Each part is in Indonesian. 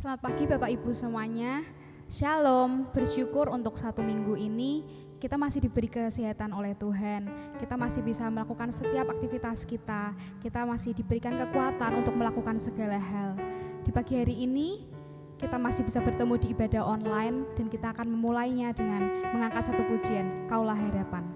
Selamat pagi Bapak Ibu semuanya. Shalom, bersyukur untuk 1 minggu ini kita masih diberi kesehatan oleh Tuhan. Kita masih bisa melakukan setiap aktivitas kita masih diberikan kekuatan untuk melakukan segala hal. Di pagi hari ini kita masih bisa bertemu di ibadah online dan kita akan memulainya dengan mengangkat satu pujian, Kaulah Harapan.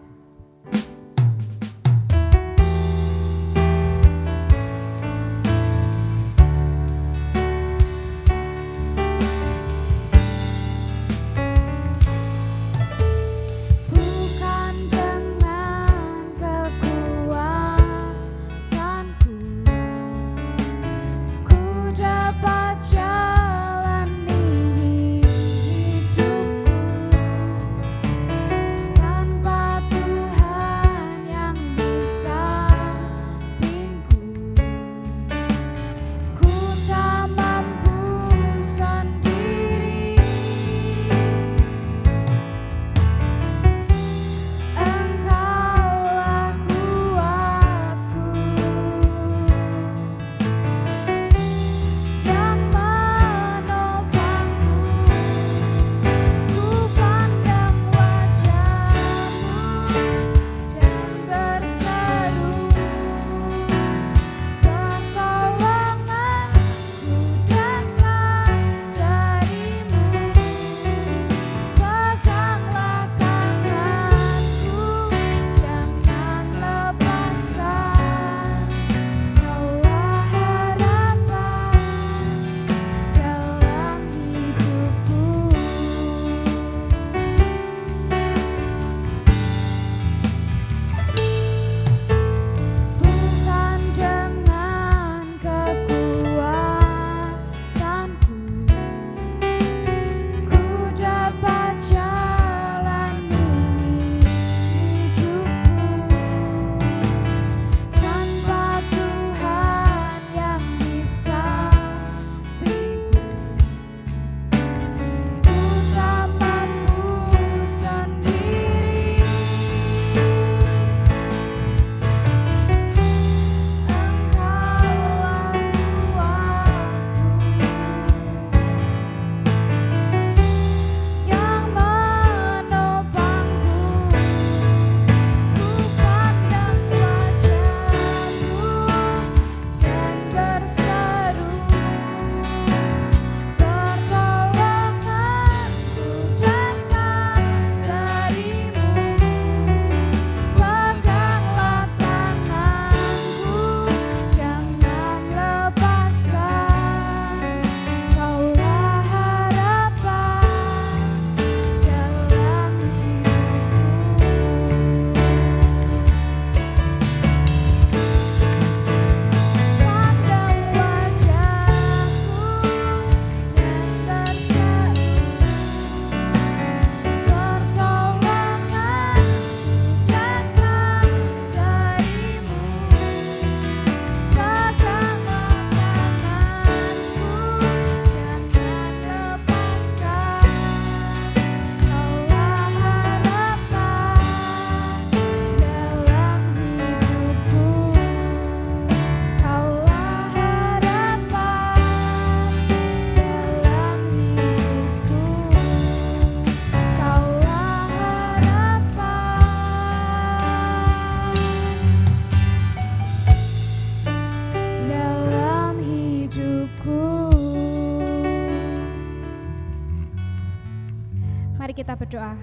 Mari kita berdoa.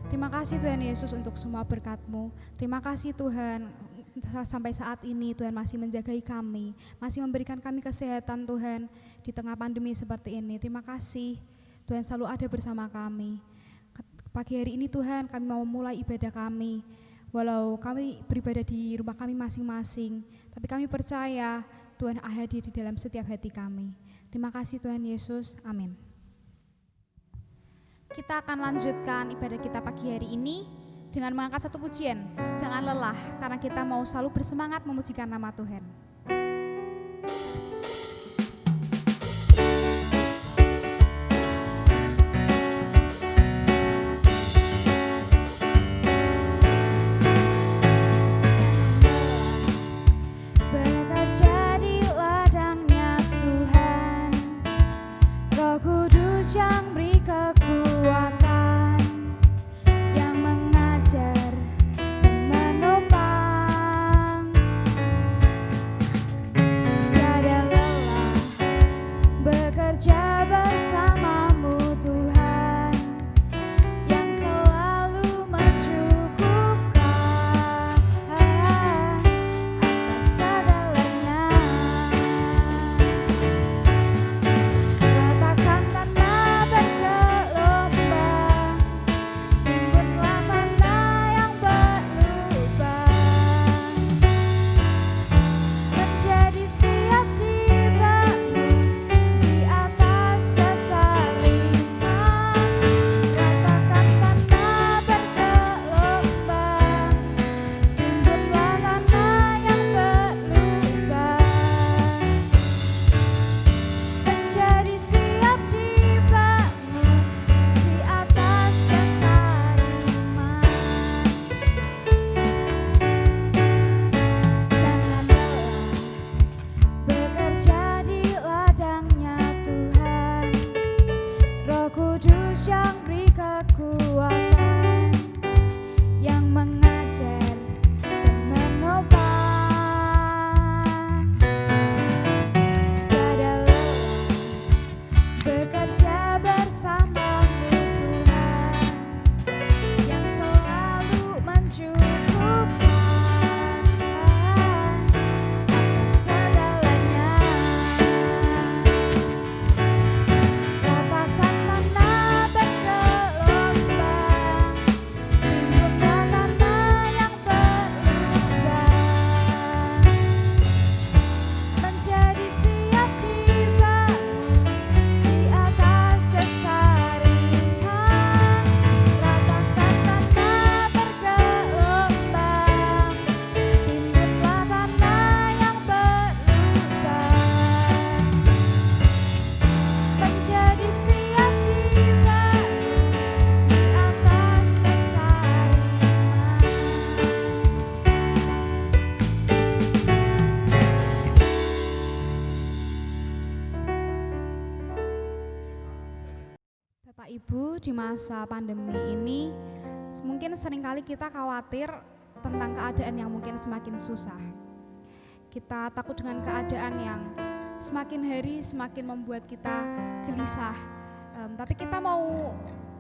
Terima kasih Tuhan Yesus untuk semua berkat-Mu. Terima kasih Tuhan, sampai saat ini Tuhan masih menjagai kami, masih memberikan kami kesehatan Tuhan di tengah pandemi seperti ini. Terima kasih Tuhan selalu ada bersama kami. Pagi hari ini Tuhan kami mau memulai ibadah kami. Walau kami beribadah di rumah kami masing-masing, tapi kami percaya Tuhan hadir di dalam setiap hati kami. Terima kasih Tuhan Yesus, amin. Kita akan lanjutkan ibadah kita pagi hari ini dengan mengangkat satu pujian. Jangan lelah, karena kita mau selalu bersemangat memujikan nama Tuhan. di masa pandemi ini mungkin seringkali kita khawatir tentang keadaan yang mungkin semakin susah. Kita takut dengan keadaan yang semakin hari semakin membuat kita gelisah. Tapi kita mau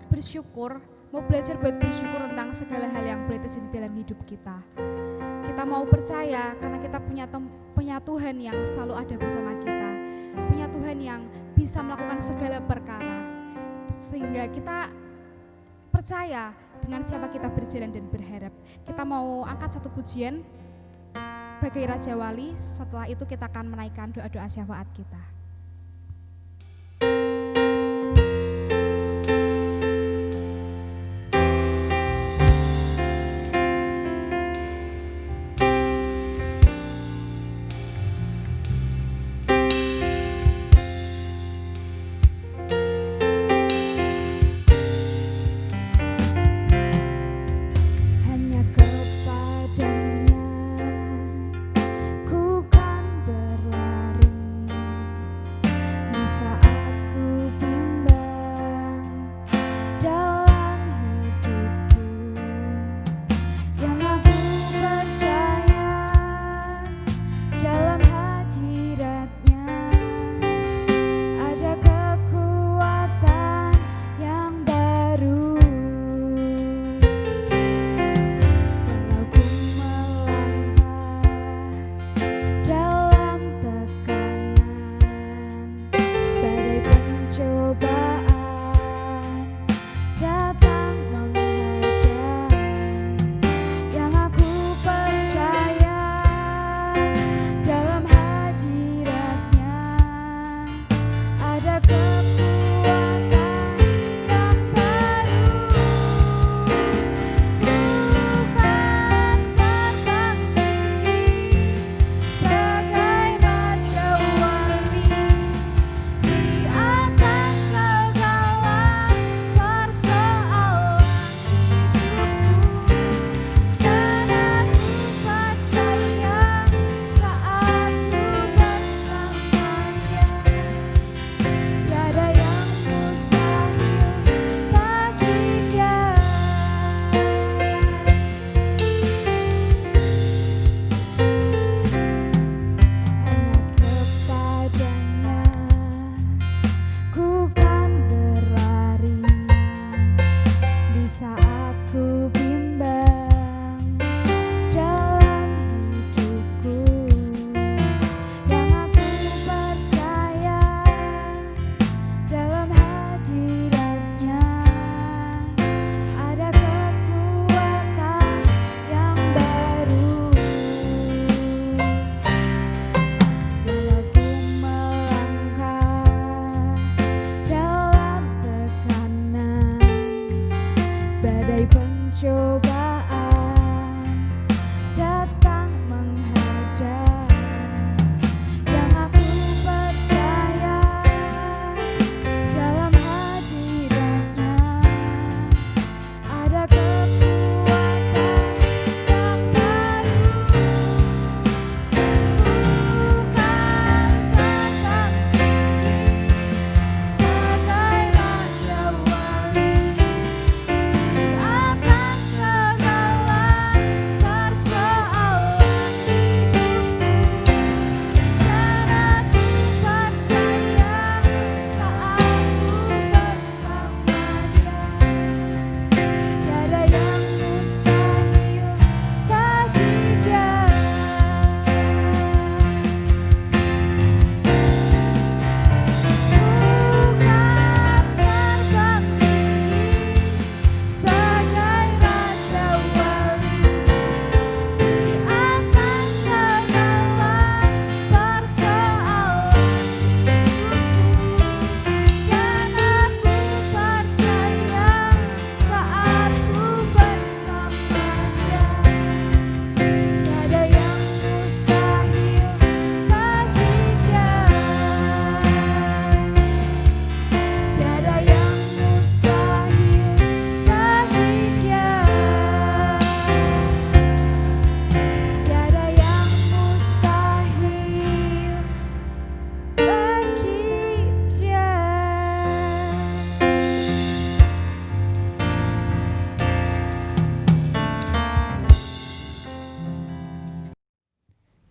bersyukur, mau belajar buat bersyukur tentang segala hal yang boleh terjadi dalam hidup kita. Kita mau percaya karena kita punya Tuhan yang selalu ada bersama kita, punya Tuhan yang bisa melakukan segala perkara, sehingga kita percaya dengan siapa kita berjalan dan berharap. Kita mau angkat satu pujian bagai Raja Wali, setelah itu kita akan menaikkan doa-doa syafaat kita.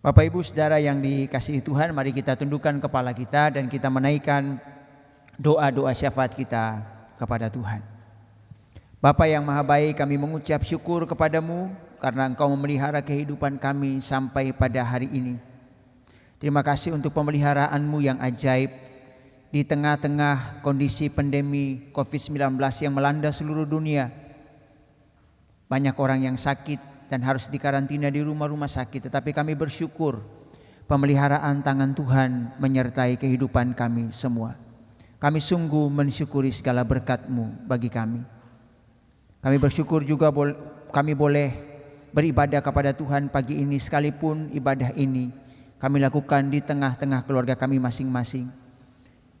Bapak Ibu Saudara yang dikasihi Tuhan, mari kita tundukkan kepala kita dan kita menaikkan doa-doa syafaat kita kepada Tuhan. Bapa yang Maha Baik, kami mengucap syukur kepadamu karena Engkau memelihara kehidupan kami sampai pada hari ini. Terima kasih untuk pemeliharaanmu yang ajaib di tengah-tengah kondisi pandemi COVID-19 yang melanda seluruh dunia. Banyak orang yang sakit dan harus dikarantina di rumah-rumah sakit, tetapi kami bersyukur pemeliharaan tangan Tuhan menyertai kehidupan kami semua. Kami sungguh mensyukuri segala berkat-Mu bagi kami. Kami bersyukur juga kami boleh beribadah kepada Tuhan pagi ini, sekalipun ibadah ini kami lakukan di tengah-tengah keluarga kami masing-masing.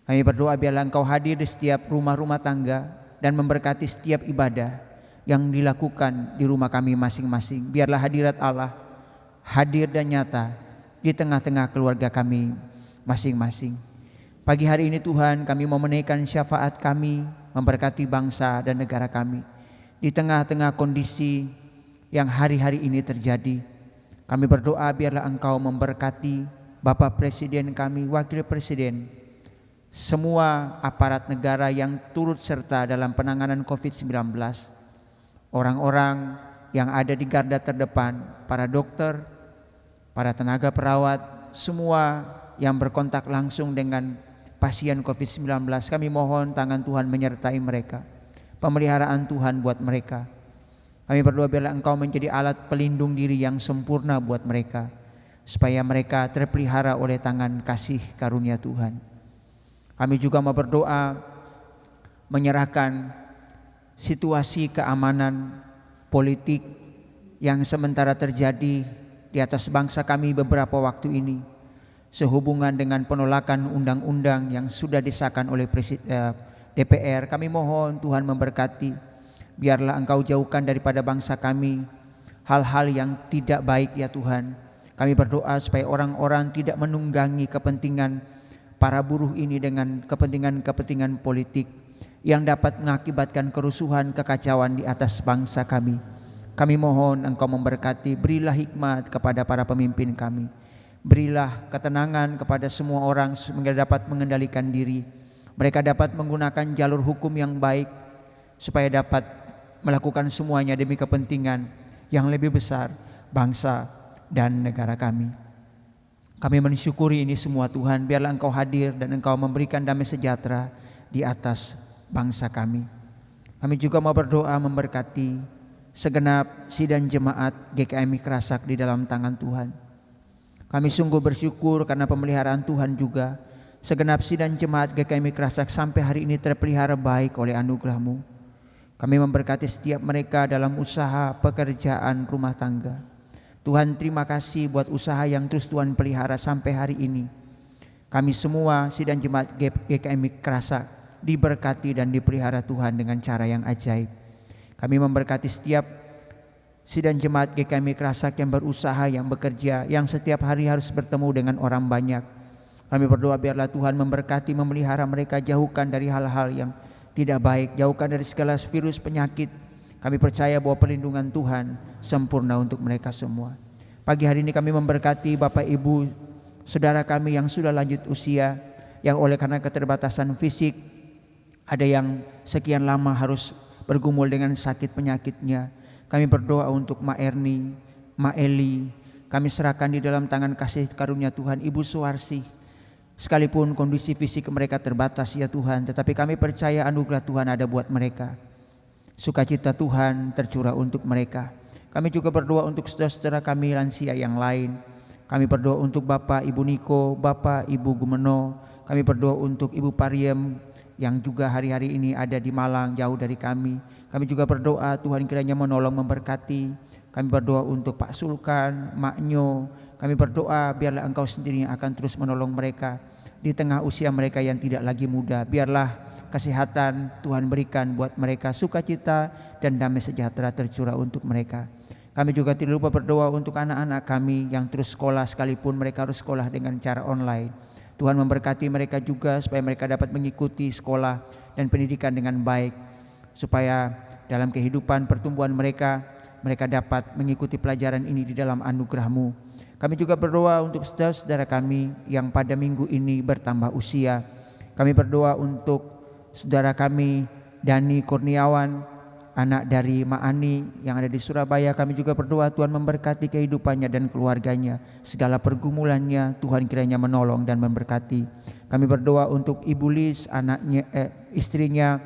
Kami berdoa biarlah Engkau hadir di setiap rumah-rumah tangga dan memberkati setiap ibadah yang dilakukan di rumah kami masing-masing. Biarlah hadirat Allah hadir dan nyata di tengah-tengah keluarga kami masing-masing. Pagi hari ini Tuhan, kami mau menaikkan syafaat kami, memberkati bangsa dan negara kami. Di tengah-tengah kondisi yang hari-hari ini terjadi, kami berdoa biarlah Engkau memberkati Bapak Presiden kami, Wakil Presiden, semua aparat negara yang turut serta dalam penanganan COVID-19, orang-orang yang ada di garda terdepan, para dokter, para tenaga perawat, semua yang berkontak langsung dengan pasien COVID-19, kami mohon tangan Tuhan menyertai mereka, pemeliharaan Tuhan buat mereka. Kami berdoa biarlah Engkau menjadi alat pelindung diri yang sempurna buat mereka, supaya mereka terpelihara oleh tangan kasih karunia Tuhan. Kami juga mau berdoa menyerahkan situasi keamanan politik yang sementara terjadi di atas bangsa kami beberapa waktu ini, sehubungan dengan penolakan undang-undang yang sudah disahkan oleh DPR. Kami mohon Tuhan memberkati, biarlah Engkau jauhkan daripada bangsa kami hal-hal yang tidak baik ya Tuhan. Kami berdoa supaya orang-orang tidak menunggangi kepentingan para buruh ini dengan kepentingan-kepentingan politik yang dapat mengakibatkan kerusuhan, kekacauan di atas bangsa kami. Kami mohon Engkau memberkati, berilah hikmat kepada para pemimpin kami. Berilah ketenangan kepada semua orang sehingga dapat mengendalikan diri. Mereka dapat menggunakan jalur hukum yang baik supaya dapat melakukan semuanya demi kepentingan yang lebih besar bangsa dan negara kami. Kami mensyukuri ini semua Tuhan, biarlah Engkau hadir dan Engkau memberikan damai sejahtera di atas bangsa kami. Kami juga mau berdoa memberkati segenap sidang jemaat GKMI Kerasak di dalam tangan Tuhan. Kami sungguh bersyukur karena pemeliharaan Tuhan juga. Segenap sidang jemaat GKMI Kerasak sampai hari ini terpelihara baik oleh anugerah-Mu. Kami memberkati setiap mereka dalam usaha, pekerjaan, rumah tangga. Tuhan, terima kasih buat usaha yang terus Tuhan pelihara sampai hari ini. Kami semua sidang jemaat GKMI Kerasak diberkati dan dipelihara Tuhan dengan cara yang ajaib. Kami memberkati setiap sidang jemaat GKMI Kerasak yang berusaha, yang bekerja, yang setiap hari harus bertemu dengan orang banyak. Kami berdoa biarlah Tuhan memberkati, memelihara mereka, jauhkan dari hal-hal yang tidak baik, jauhkan dari segala virus penyakit. Kami percaya bahwa perlindungan Tuhan sempurna untuk mereka semua. Pagi hari ini kami memberkati Bapak Ibu saudara kami yang sudah lanjut usia, yang oleh karena keterbatasan fisik, ada yang sekian lama harus bergumul dengan sakit penyakitnya. Kami berdoa untuk Ma Erni, Ma Eli. Kami serahkan di dalam tangan kasih karunia Tuhan Ibu Suwarsi. Sekalipun kondisi fisik mereka terbatas ya Tuhan, tetapi kami percaya anugerah Tuhan ada buat mereka. Sukacita Tuhan tercurah untuk mereka. Kami juga berdoa untuk saudara-saudara kami lansia yang lain. Kami berdoa untuk Bapak Ibu Niko, Bapak Ibu Gumeno. Kami berdoa untuk Ibu Pariem yang juga hari-hari ini ada di Malang jauh dari kami. Kami juga berdoa Tuhan kiranya menolong, memberkati. Kami berdoa untuk Pak Sulkan, Mak Nyo. Kami berdoa biarlah Engkau sendiri yang akan terus menolong mereka di tengah usia mereka yang tidak lagi muda. Biarlah kesehatan Tuhan berikan buat mereka, sukacita dan damai sejahtera tercurah untuk mereka. Kami juga tidak lupa berdoa untuk anak-anak kami yang terus sekolah sekalipun mereka harus sekolah dengan cara online. Tuhan memberkati mereka juga supaya mereka dapat mengikuti sekolah dan pendidikan dengan baik, supaya dalam kehidupan pertumbuhan mereka dapat mengikuti pelajaran ini di dalam anugerah-Mu. Kami juga berdoa untuk saudara-saudara kami yang pada minggu ini bertambah usia. Kami berdoa untuk saudara kami Dani Kurniawan, anak dari Ma Ani yang ada di Surabaya. Kami juga berdoa Tuhan memberkati kehidupannya dan keluarganya. Segala pergumulannya Tuhan kiranya menolong dan memberkati. Kami berdoa untuk Ibu Lis, istrinya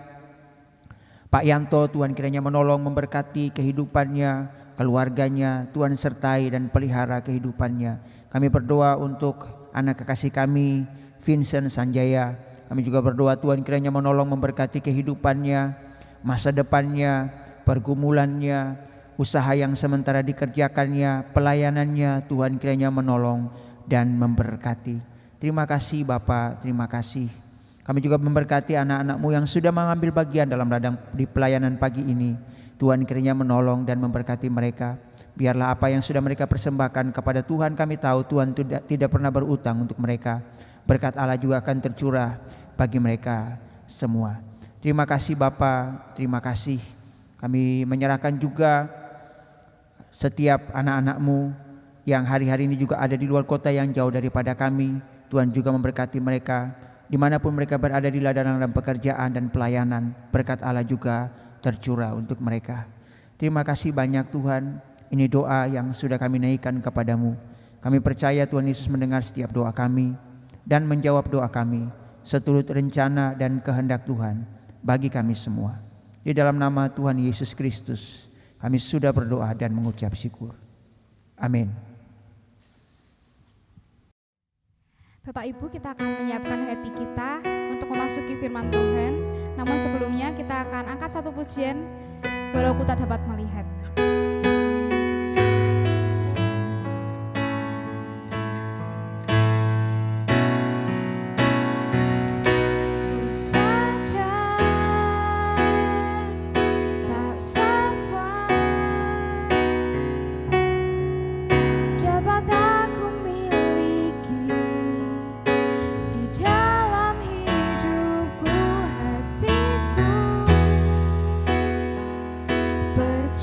Pak Yanto. Tuhan kiranya menolong, memberkati kehidupannya, keluarganya. Tuhan sertai dan pelihara kehidupannya. Kami berdoa untuk anak kekasih kami Vincent Sanjaya. Kami juga berdoa Tuhan kiranya menolong, memberkati kehidupannya, masa depannya, pergumulannya, usaha yang sementara dikerjakannya, pelayanannya. Tuhan kiranya menolong dan memberkati. Terima kasih Bapa, terima kasih. Kami juga memberkati anak-anak-Mu yang sudah mengambil bagian dalam ladang di pelayanan pagi ini. Tuhan kiranya menolong dan memberkati mereka. Biarlah apa yang sudah mereka persembahkan kepada Tuhan, kami tahu Tuhan tidak pernah berutang untuk mereka. Berkat Allah juga akan tercurah bagi mereka semua. Terima kasih Bapa, terima kasih. Kami menyerahkan juga setiap anak-anak-Mu yang hari-hari ini juga ada di luar kota yang jauh daripada kami. Tuhan juga memberkati mereka dimanapun mereka berada di ladang pekerjaan dan pelayanan. Berkat Allah juga tercurah untuk mereka. Terima kasih banyak Tuhan. Ini doa yang sudah kami naikkan kepadamu. Kami percaya Tuhan Yesus mendengar setiap doa kami dan menjawab doa kami seturut rencana dan kehendak Tuhan bagi kami semua. Di dalam nama Tuhan Yesus Kristus kami sudah berdoa dan mengucap syukur. Amin. Bapak Ibu, kita akan menyiapkan hati kita untuk memasuki firman Tuhan. Namun sebelumnya kita akan angkat satu pujian, walau ku tak dapat melihat. Percaya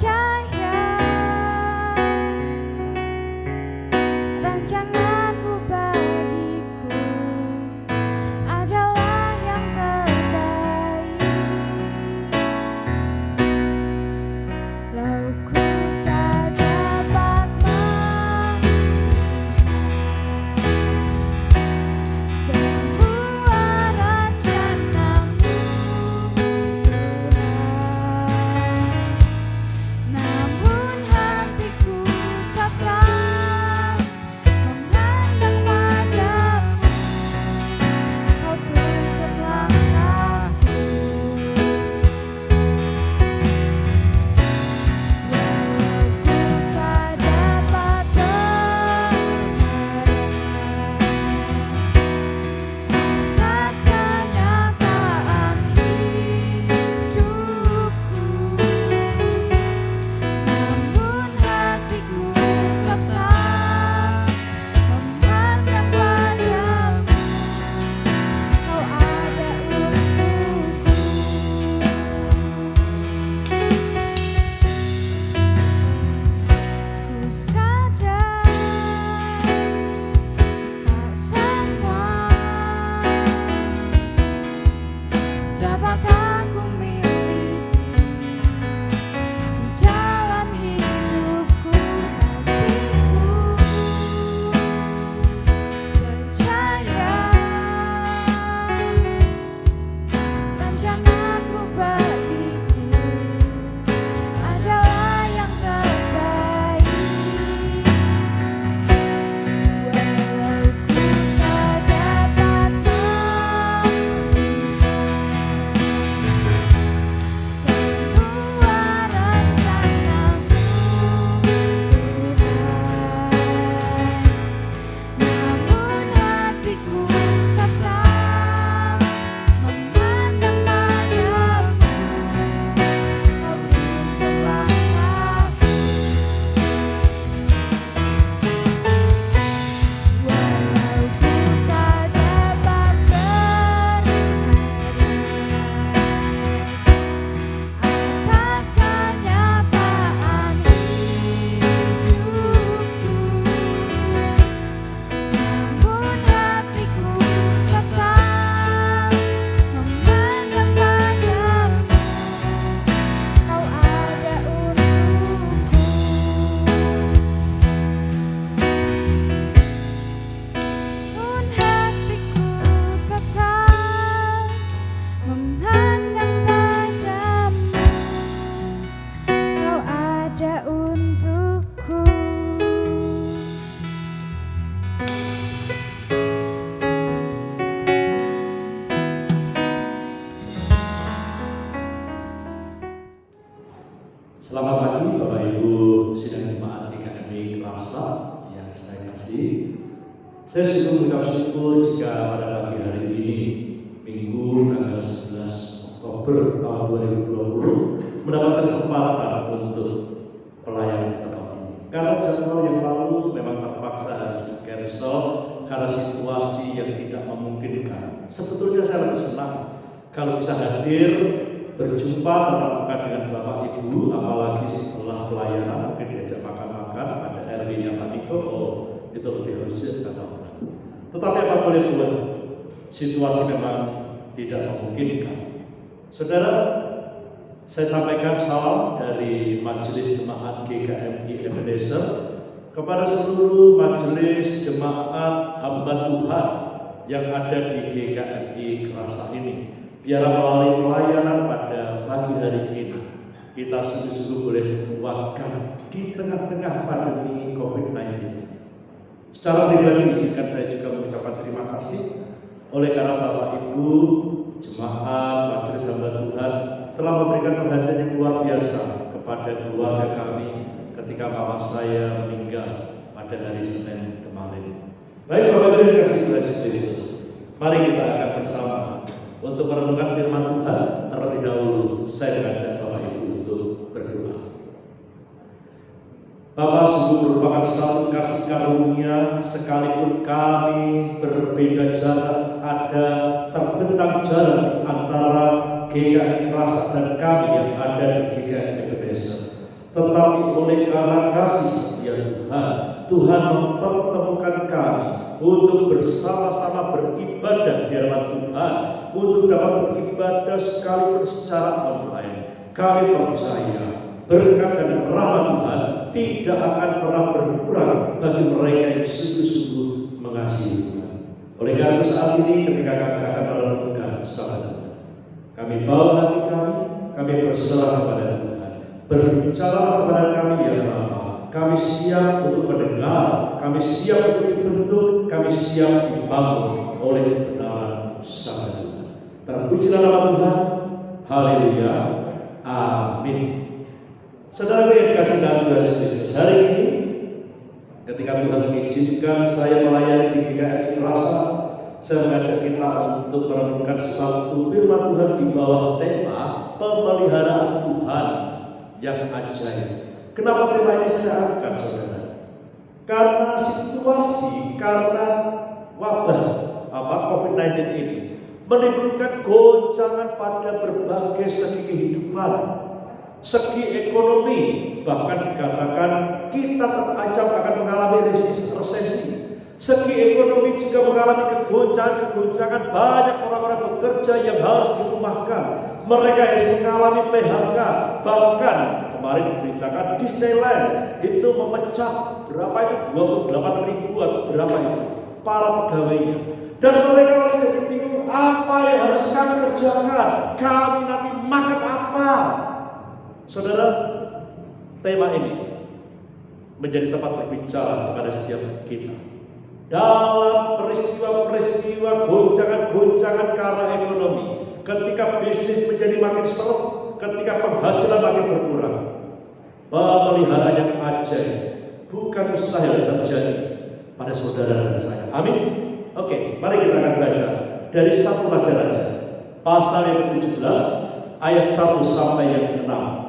Saya sungguh mengucap syukur jika pada pagi hari ini, Minggu tanggal 11 Oktober tahun 2020, mendapat kesempatan untuk pelayanan di tempat ini. Karena jadwal yang lalu memang terpaksa harus di-cancel karena situasi yang tidak memungkinkan. Sebetulnya saya lebih senang kalau bisa hadir, berjumpa tatap muka dengan Bapak Ibu, apalagi setelah pelayanan mungkin diajak makan-makan, ada RW-nya Pak Niko, itu lebih harus kata orang. Tetapi apa boleh buat, situasi memang tidak memungkinkan. Saudara, saya sampaikan salam dari Majelis Jemaat GKMI Ebenezer kepada seluruh majelis jemaat hamba Tuhan yang ada di GKMI Kerasa ini. Biar melalui pelayanan pada pagi hari ini, kita sungguh-sungguh boleh menguatkan di tengah-tengah pandemi COVID-19. Secara pribadi izinkan saya juga mengucapkan terima kasih oleh karena Bapak Ibu jemaat majelis hamba Tuhan telah memberikan perhatian yang luar biasa kepada keluarga kami ketika mama saya meninggal pada hari Senin kemarin. Baik Bapak Ibu yang dikasihi Yesus Kristus, mari kita akan bersama untuk merenungkan firman Tuhan. Terlebih dahulu saya mengajak Bapak Ibu untuk berdoa. Bapa, sungguh merupakan satu kasih karunia sekalipun kami berbeda jarak, ada terbentang jarak antara GKI Kerasa dan kami yang ada di GKI Ebenezer. Tetapi oleh karena kasih setia Tuhan, Tuhan mempertemukan kami untuk bersama-sama beribadah di hadapan Tuhan, untuk dapat beribadah sekalipun secara online. Kami percaya berkat dan rahmat Tuhan tidak akan pernah berkurang bagi mereka yang sungguh-sungguh mengasihi Tuhan. Oleh karena itu saat ini ketika kami akan merenungkan sahabat, kami bawa hati kami berserah kepada Tuhan. Berbicara kepada kami ya Bapa, kami siap untuk mendengar, kami siap untuk dibentuk, kami siap dibangun oleh kebenaran sahabat Tuhan. Terpujilah nama Tuhan, haleluya, amin. Saudara yang dikasih dalam Yesus Kristus, hari ini ketika Tuhan mengizinkan saya melayani di GKI Kerasa, saya mengajak kita untuk merenungkan satu firman Tuhan di bawah tema pemeliharaan Tuhan yang ajaib. Kenapa tema ini saya angkat, saudara? Karena situasi, karena wabah COVID-19 ini menimbulkan goncangan pada berbagai segi kehidupan. Segi ekonomi, bahkan dikatakan kita terancam akan mengalami resesi. Segi ekonomi juga mengalami kegoncangan, banyak orang-orang bekerja yang harus dirumahkan. Mereka yang mengalami PHK, bahkan kemarin diberitakan Disneyland itu memecah berapa itu 28.000 atau berapa itu para pegawainya. Dan mereka jadi bingung apa yang harus kami kerjakan, kami nanti makan apa. Saudara, tema ini menjadi tempat berbicara kepada setiap kita. Dalam peristiwa-peristiwa goncangan-goncangan karena ekonomi, ketika bisnis menjadi makin seret, ketika penghasilan makin berkurang, pemeliharaan yang ajaib bukan mustahil terjadi pada saudara dan saya. Amin. Oke, mari kita akan baca dari 1 Raja-Raja pasal yang ke-17 ayat 1 sampai yang 6.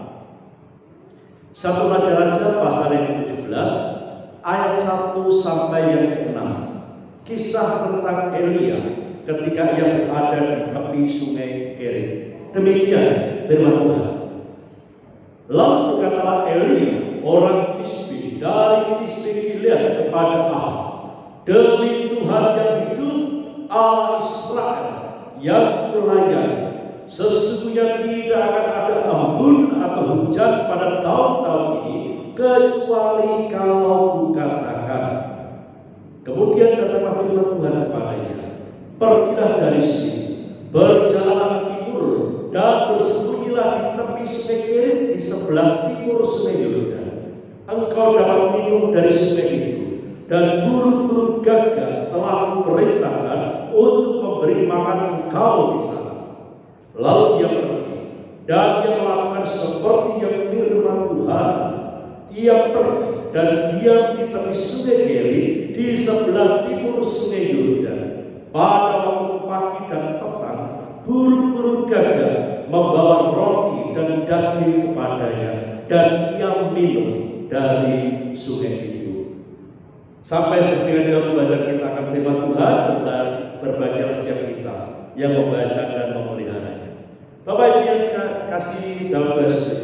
1 Raja-Raja pasal yang ke-17 ayat 1 sampai yang ke-6. Kisah tentang Elia ketika ia berada di tepi sungai Kerit. Demikian firman Tuhan. Lalu berkatalah Elia orang Tisbe dari Tisbe Gilead kepada Ahab, demi Tuhan yang hidup, Allah Israel yang melayani, sesungguhnya tidak akan ada embun atau hujan pada tahun-tahun ini kecuali kalau kukatakan. Kemudian datanglah firman Tuhan kepadanya, pergilah dari sini, berjalanlah ke timur dan bersembunyilah di tepi sungai Kerit di sebelah timur sungai Yordan. Engkau dapat minum dari sungai itu, dan burung-burung gagak telah kuperintahkan untuk memberi makan engkau di sana. Lalu dia pergi dan dia melakukan seperti yang firman Tuhan. ia pergi dan diam di tepi sungai Geri di sebelah timur sungai Yordan. Pada waktu pagi dan petang, burung-burung gagak membawa roti dan daging kepadanya, dan ia minum dari sungai itu. Sampai setengah jam pembacaan kita akan firman Tuhan, berbahagia setiap kita yang membaca dan memeliharanya. Bapak Ibu yang kasih dalam Tuhan Yesus,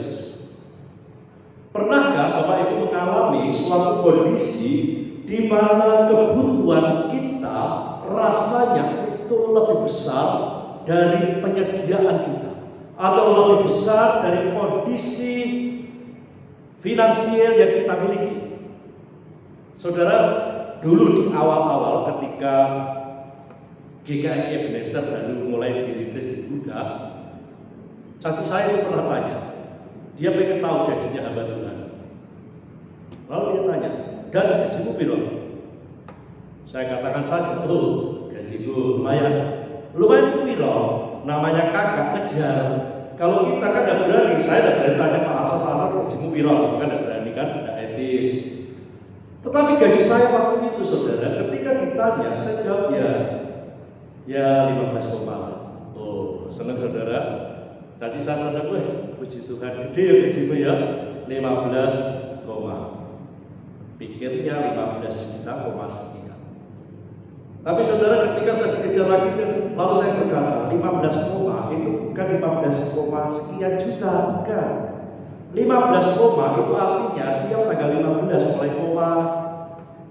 pernahkah Bapak Ibu mengalami suatu kondisi di mana kebutuhan kita rasanya itu lebih besar dari penyediaan kita, atau lebih besar dari kondisi finansial yang kita miliki? Saudara, dulu di awal-awal ketika GKI Ebenezer baru mulai dirintis dibuka, satu saya itu pernah tanya, dia pengen tahu gajinya hamba Tuhan. Lalu dia tanya, dan gajimu piro? Saya katakan saja, gajiku lumayan. Lumayan piro? Namanya kakak kejar. Kalau kita kan tidak berani, saya tidak berani tanya Pak Asal gajimu piro, kan tidak berani, kan tidak etis. Tetapi gaji saya waktu itu, saudara, ketika ditanya, saya jawab ya 15 koma. Oh, senang saudara. Tadi saya sadar, puji Tuhan, gede ya gajimu ya, 15 koma. Pikirnya 15 juta koma sekian. Tapi saudara, ketika saya dikejar lagi, lalu saya berkata, 15 koma itu bukan 15 koma sekian juta, bukan. 15 koma itu artinya tiap tanggal 15 mulai koma.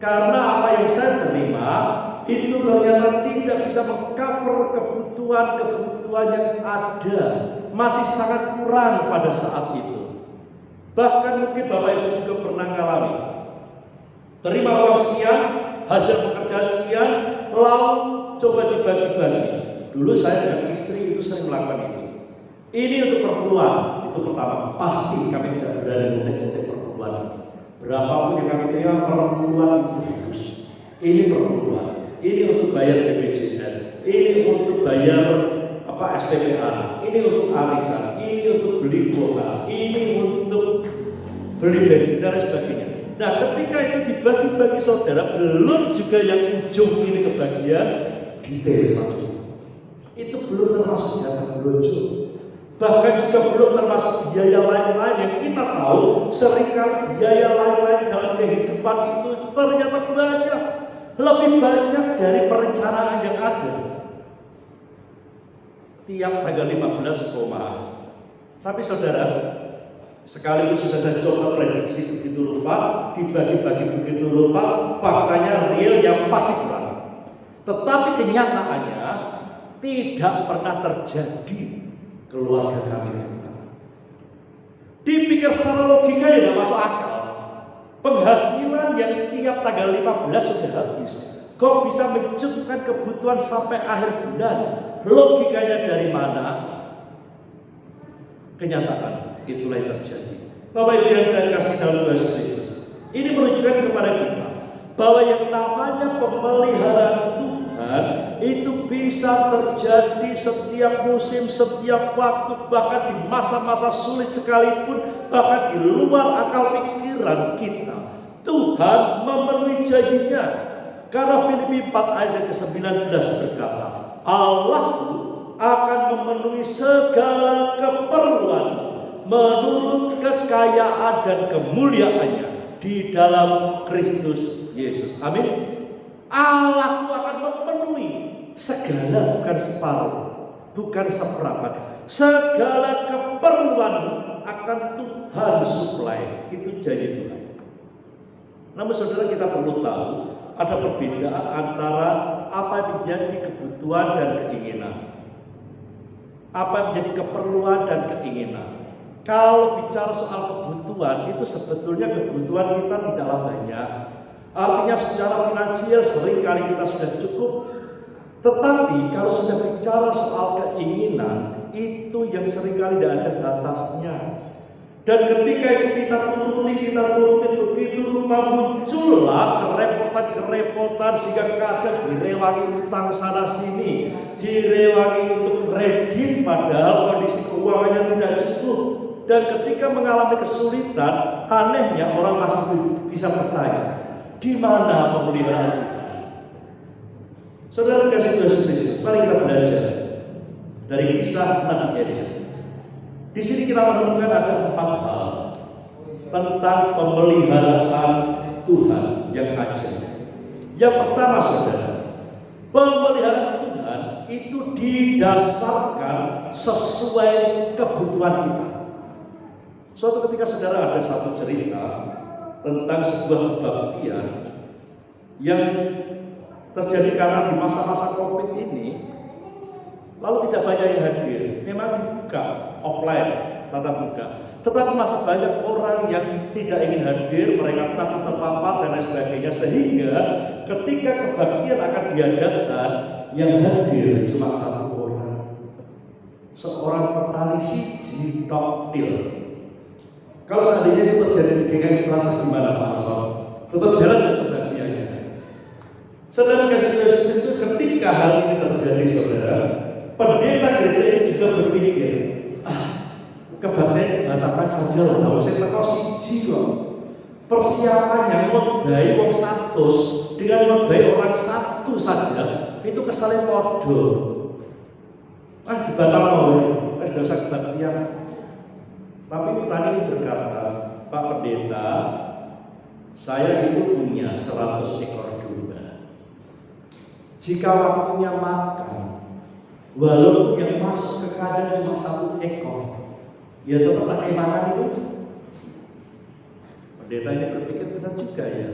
Karena apa yang saya terima itu ternyata tidak bisa mengcover kebutuhan yang ada, masih sangat kurang pada saat itu. Bahkan mungkin Bapak Ibu juga pernah mengalami terima uang sekian, hasil pekerjaan sekian, lalu coba dibagi-bagi. Dulu saya dengan istri itu sering melakukan itu. Ini untuk perpuluhan, itu pertama. Pasti kami tidak berani untuk perpuluhan ini. Berapapun yang kami terima, perpuluhan itu bagus. Ini perpuluhan. Ini untuk bayar BPJS, ini untuk bayar SPPA, ini untuk arisan, ini untuk beli kuota, ini untuk beli bensin dan sebagainya. Nah, ketika itu dibagi-bagi saudara, belum juga yang ujung ini kebagian detail satu. Itu belum termasuk jatah belanja. Bahkan juga belum termasuk biaya lain-lain yang kita tahu seringkali biaya lain-lain dalam kehidupan itu ternyata banyak. Lebih banyak dari perencanaan yang ada. Tiap tanggal 15 koma. Tapi saudara, sekaligus sudah saya coba prediksi begitu lupa, dibagi-bagi begitu lupa, faktanya real yang pasti kurang. Tetapi kenyataannya tidak pernah terjadi keluarga kami. Dipikir secara logika ya tidak masuk akal. Penghasilan yang tiap tanggal 15 sudah habis, kok bisa mencukupkan kebutuhan sampai akhir bulan? Logikanya dari mana? Kenyataan itulah yang terjadi. Bapak Ibu yang kasih dalam Tuhan Yesus, ini menunjukkan kepada kita bahwa yang namanya pemeliharaan Tuhan itu bisa terjadi setiap musim, setiap waktu, bahkan di masa-masa sulit sekalipun, bahkan di luar akal pikiran kita. Tuhan memenuhi janjinya. Karena Filipi 4 ayat ke-19 berkata, Allah akan memenuhi segala keperluan menurut kekayaan dan kemuliaannya di dalam Kristus Yesus. Amin. Allah akan memenuhi segala, bukan separuh, bukan seperempat. Segala keperluan akan Tuhan suplai. Itu janji Tuhan. Namun saudara, kita perlu tahu ada perbedaan antara apa yang menjadi kebutuhan dan keinginan, apa yang menjadi keperluan dan keinginan. Kalau bicara soal kebutuhan, itu sebetulnya kebutuhan kita tidaklah banyak. Artinya secara finansial seringkali kita sudah cukup. Tetapi kalau sudah bicara soal keinginan, itu yang seringkali tidak ada batasnya. Dan ketika itu kita turuti begitu rupa, muncullah kerepotan sehingga kadang direwangi utang sana sini, direwangi untuk kredit padahal kondisi keuangannya tidak cukup. Dan ketika mengalami kesulitan, anehnya orang masih bisa bertanya, di mana pemeliharaan Tuhan? Saudara kasih Yesus Kristus, mari kita belajar dari kisah Nabi Elia. Di sini kita menemukan ada 4 hal tentang pemeliharaan Tuhan yang ajaib. Yang pertama, saudara, pemeliharaan Tuhan itu didasarkan sesuai kebutuhan kita. Suatu ketika saudara ada satu cerita tentang sebuah kebaktian yang terjadi karena di masa-masa COVID ini, lalu tidak banyak yang hadir. Memang dibuka offline, tatap muka, tetapi masih banyak orang yang tidak ingin hadir, mereka takut terpapar dan lain sebagainya, sehingga ketika kebaktian akan diadakan, yang hadir cuma 1 orang, seorang petani siji tok til. Kalau seandainya itu terjadi di DKI Plaza gimana Pak Asal? Tetap jalan kebaktiannya. Saudara kasih Yesus Kristus, ketika hal ini terjadi, saudara, pendeta gereja ini juga berpikir, kebaktian dibatalkan saja lah, kalau saya tahu siji kok. Persiapannya membaik wong 100 dengan membaik orang 1 saja itu kesalnya podo. Dibatalkan oleh, tidak usah kebaktian. Tapi petani berkata, Pak Pendeta, saya itu punya 100 ekor domba. Jika waktunya makan, walaupun yang masuk ke kandang cuma 1 ekor, ya tetap pakai makan itu. Pendeta ini berpikir benar juga ya.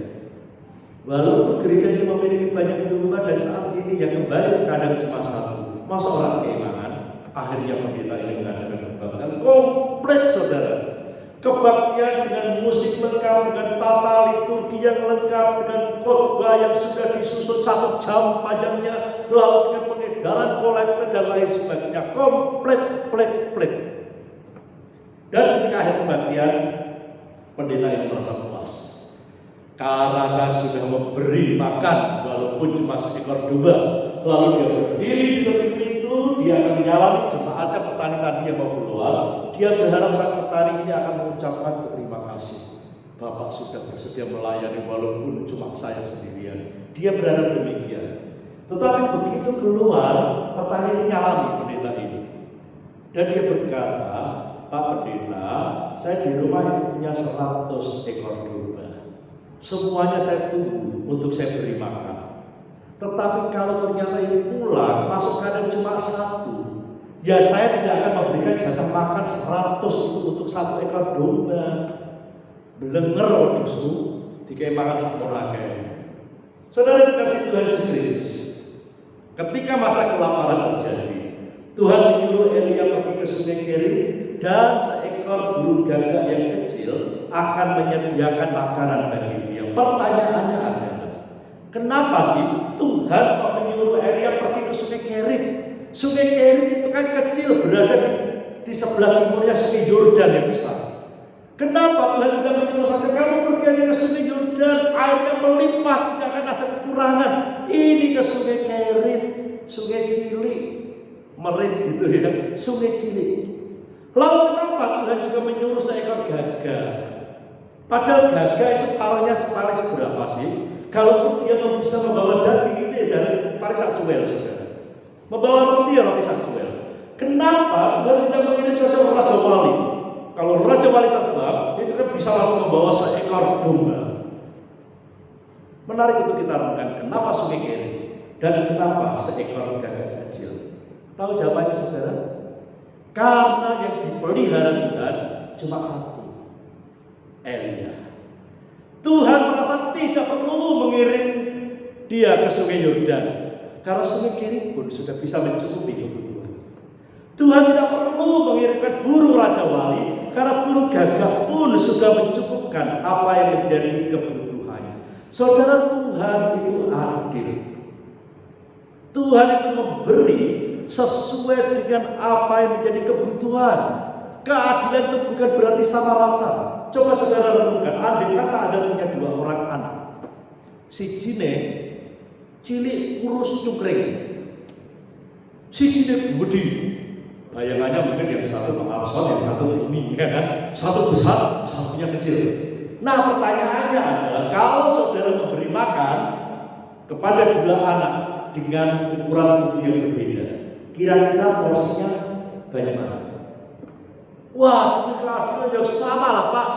Walaupun gereja ini memiliki banyak domba dan saat ini yang kembali ke kandang cuma 1, masa orang keimanan? Akhirnya pendeta ini mengadakan kebaktian komplit, saudara. Kebaktian dengan musik lengkap, dengan tata liturgi yang lengkap, dengan khotbah yang sudah disusun 1 jam panjangnya, lalu dengan pengedaran kolektor dan lain sebagainya, komplit. Dan ketika akhir kebaktian, pendeta ini merasa puas karena saya sudah memberi makan walaupun cuma 1 ekor domba. Lalu dia berdiri di tepi pintu, dia akan menyalami jemaatnya petani tadi yang mau keluar. Dia berharap sang petani ini akan mengucapkan terima kasih. Bapak sudah bersedia melayani walaupun cuma saya sendirian. Dia berharap demikian. Tetapi begitu keluar, petani ini menyalami pendeta ini. Dan dia berkata, Pak Pendeta, saya di rumah ini punya 100 ekor domba. Semuanya saya tunggu untuk saya beri makan. Tetapi kalau ternyata ini pulang, masuk kandang cuma 1, ya saya tidak akan memberikan jatah makan 100 itu untuk 1 ekor domba. Belenger justru dikai makan sekolah kayak. Saudara dikasih Tuhan Yesus Kristus, ketika masa kelaparan terjadi, Tuhan menyuruh Elia pergi ke Sungai Kerit dan seekor burung gagak yang kecil akan menyediakan makanan bagi dia. Pertanyaannya adalah, kenapa sih Tuhan menyuruh Elia pergi ke Sungai Kerit? Sungai Kerit itu kan kecil, berada di sebelah timurnya Sungai Yordan yang besar. Kenapa Tuhan tidak menyuruh saja kamu pergi aja ke Sungai Yordan, airnya melimpah, tidak akan ada kekurangan. Ini ke Sungai Kerit, Sungai Cilik, Merit gitu ya, Sungai Cilik. Lalu kenapa Tuhan juga menyuruh seekor gagak? Padahal gagak itu palanya paling seberapa sih? Kalau dia bisa membawa daging ini dari paling sakcuel, saudara. Membawa roti ya roti sakcuel. Kenapa Tuhan tidak mengirim saja Raja Wali? Kalau Raja Wali terbang, itu kan bisa langsung membawa seekor domba. Menarik itu kita renungkan, kenapa Sungai Kerit dan kenapa seekor gagak kecil? Tahu jawabannya, saudara? Karena yang dipelihara Tuhan cuma 1, Elia. Tuhan merasa tidak perlu mengirim dia ke Sungai Yordan, karena Sungai Kerit pun sudah bisa mencukupi kebutuhan. Tuhan tidak perlu mengirimkan burung Raja Wali, karena burung gagak pun sudah mencukupkan apa yang menjadi kebutuhannya. Saudara, Tuhan itu adil. Tuhan itu memberi sesuai dengan apa yang menjadi kebutuhan. Keadilan itu bukan berarti sama rata. Coba saudara renungkan, andai kata ada punya 2 orang anak, si Jine cilik kurus cungkring, si Jine budi Bayangannya mungkin yang satu Pak Arson, yang satu Bumi, ya kan? Satu besar, satunya kecil. Nah pertanyaannya adalah kalau saudara memberi makan kepada dua anak dengan ukuran tubuh yang berbeda, kira-kira porsinya banyak mana? Wah, itu keadilan yang sama lah Pak.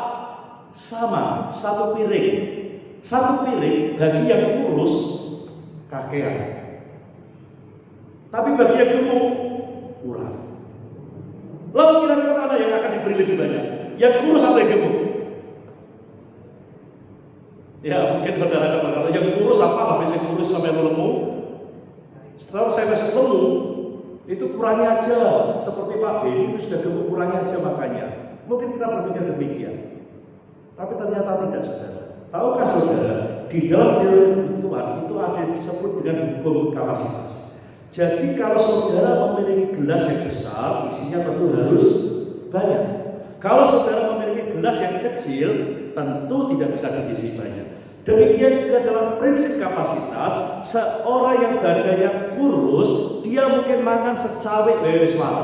Sama, satu piring. Satu piring bagi yang kurus kakean. Tapi bagi yang gemuk kurang. Lalu kira-kira mana yang akan diberi lebih banyak? Yang kurus atau yang gemuk? Ya mungkin saudara akan berkata, yang kurus apa? Habis yang kurus sampai melemu. Setelah saya masih lemu, itu kurangnya aja. Seperti Pak Beni itu sudah gemuk, kurangnya aja makanya. Mungkin kita berpikir demikian. Tapi ternyata tidak, saudara. Tahukah saudara, di dalam teori kebutuhan itu ada yang disebut dengan hukum kapasitas. Jadi kalau saudara memiliki gelas yang besar, isinya tentu harus banyak. Kalau saudara memiliki gelas yang kecil, tentu tidak bisa diisi banyak. Demikian juga dalam prinsip kapasitas, seorang yang badannya kurus, dia mungkin makan secawik wis wae.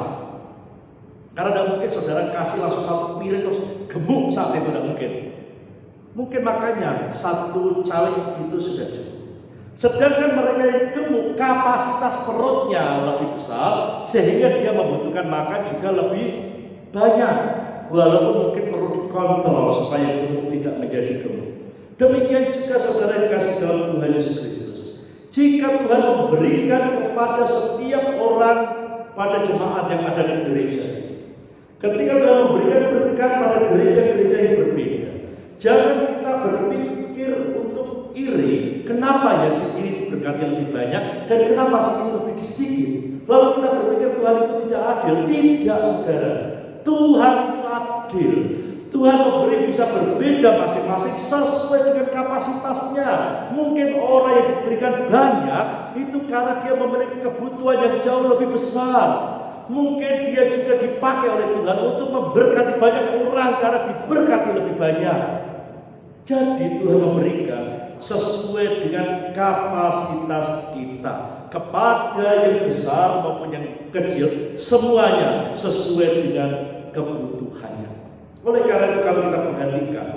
Karena tidak mungkin saudara kasih langsung satu piring terus gemuk saat itu, tidak mungkin. Mungkin makanya satu cawik itu sudah cukup. Sedangkan mereka yang gemuk, kapasitas perutnya lebih besar, sehingga dia membutuhkan makan juga lebih banyak. Walaupun mungkin perlu dikontrol supaya gemuk tidak menjadi gemuk. Demikian juga saudara yang dikasih dalam Tuhan Yesus Kristus. Jika Tuhan memberikan kepada setiap orang pada jemaat yang ada di gereja, ketika Tuhan memberikan berkat pada gereja-gereja yang berbeda, jangan kita berpikir untuk iri. Kenapa ya si ini diberkati lebih banyak dan kenapa si ini lebih sedikit? Lalu kita berpikir Tuhan itu tidak adil. Tidak, saudara. Tuhan itu adil. Tuhan memberi bisa berbeda masing-masing sesuai dengan kapasitasnya. Mungkin orang yang diberikan banyak itu karena dia memiliki kebutuhan yang jauh lebih besar. Mungkin dia juga dipakai oleh Tuhan untuk memberkati banyak orang karena diberkati lebih banyak. Jadi Tuhan memberikan sesuai dengan kapasitas kita. Kepada yang besar maupun yang kecil, semuanya sesuai dengan kebutuhannya. Oleh karena itu kalau kita perhatikan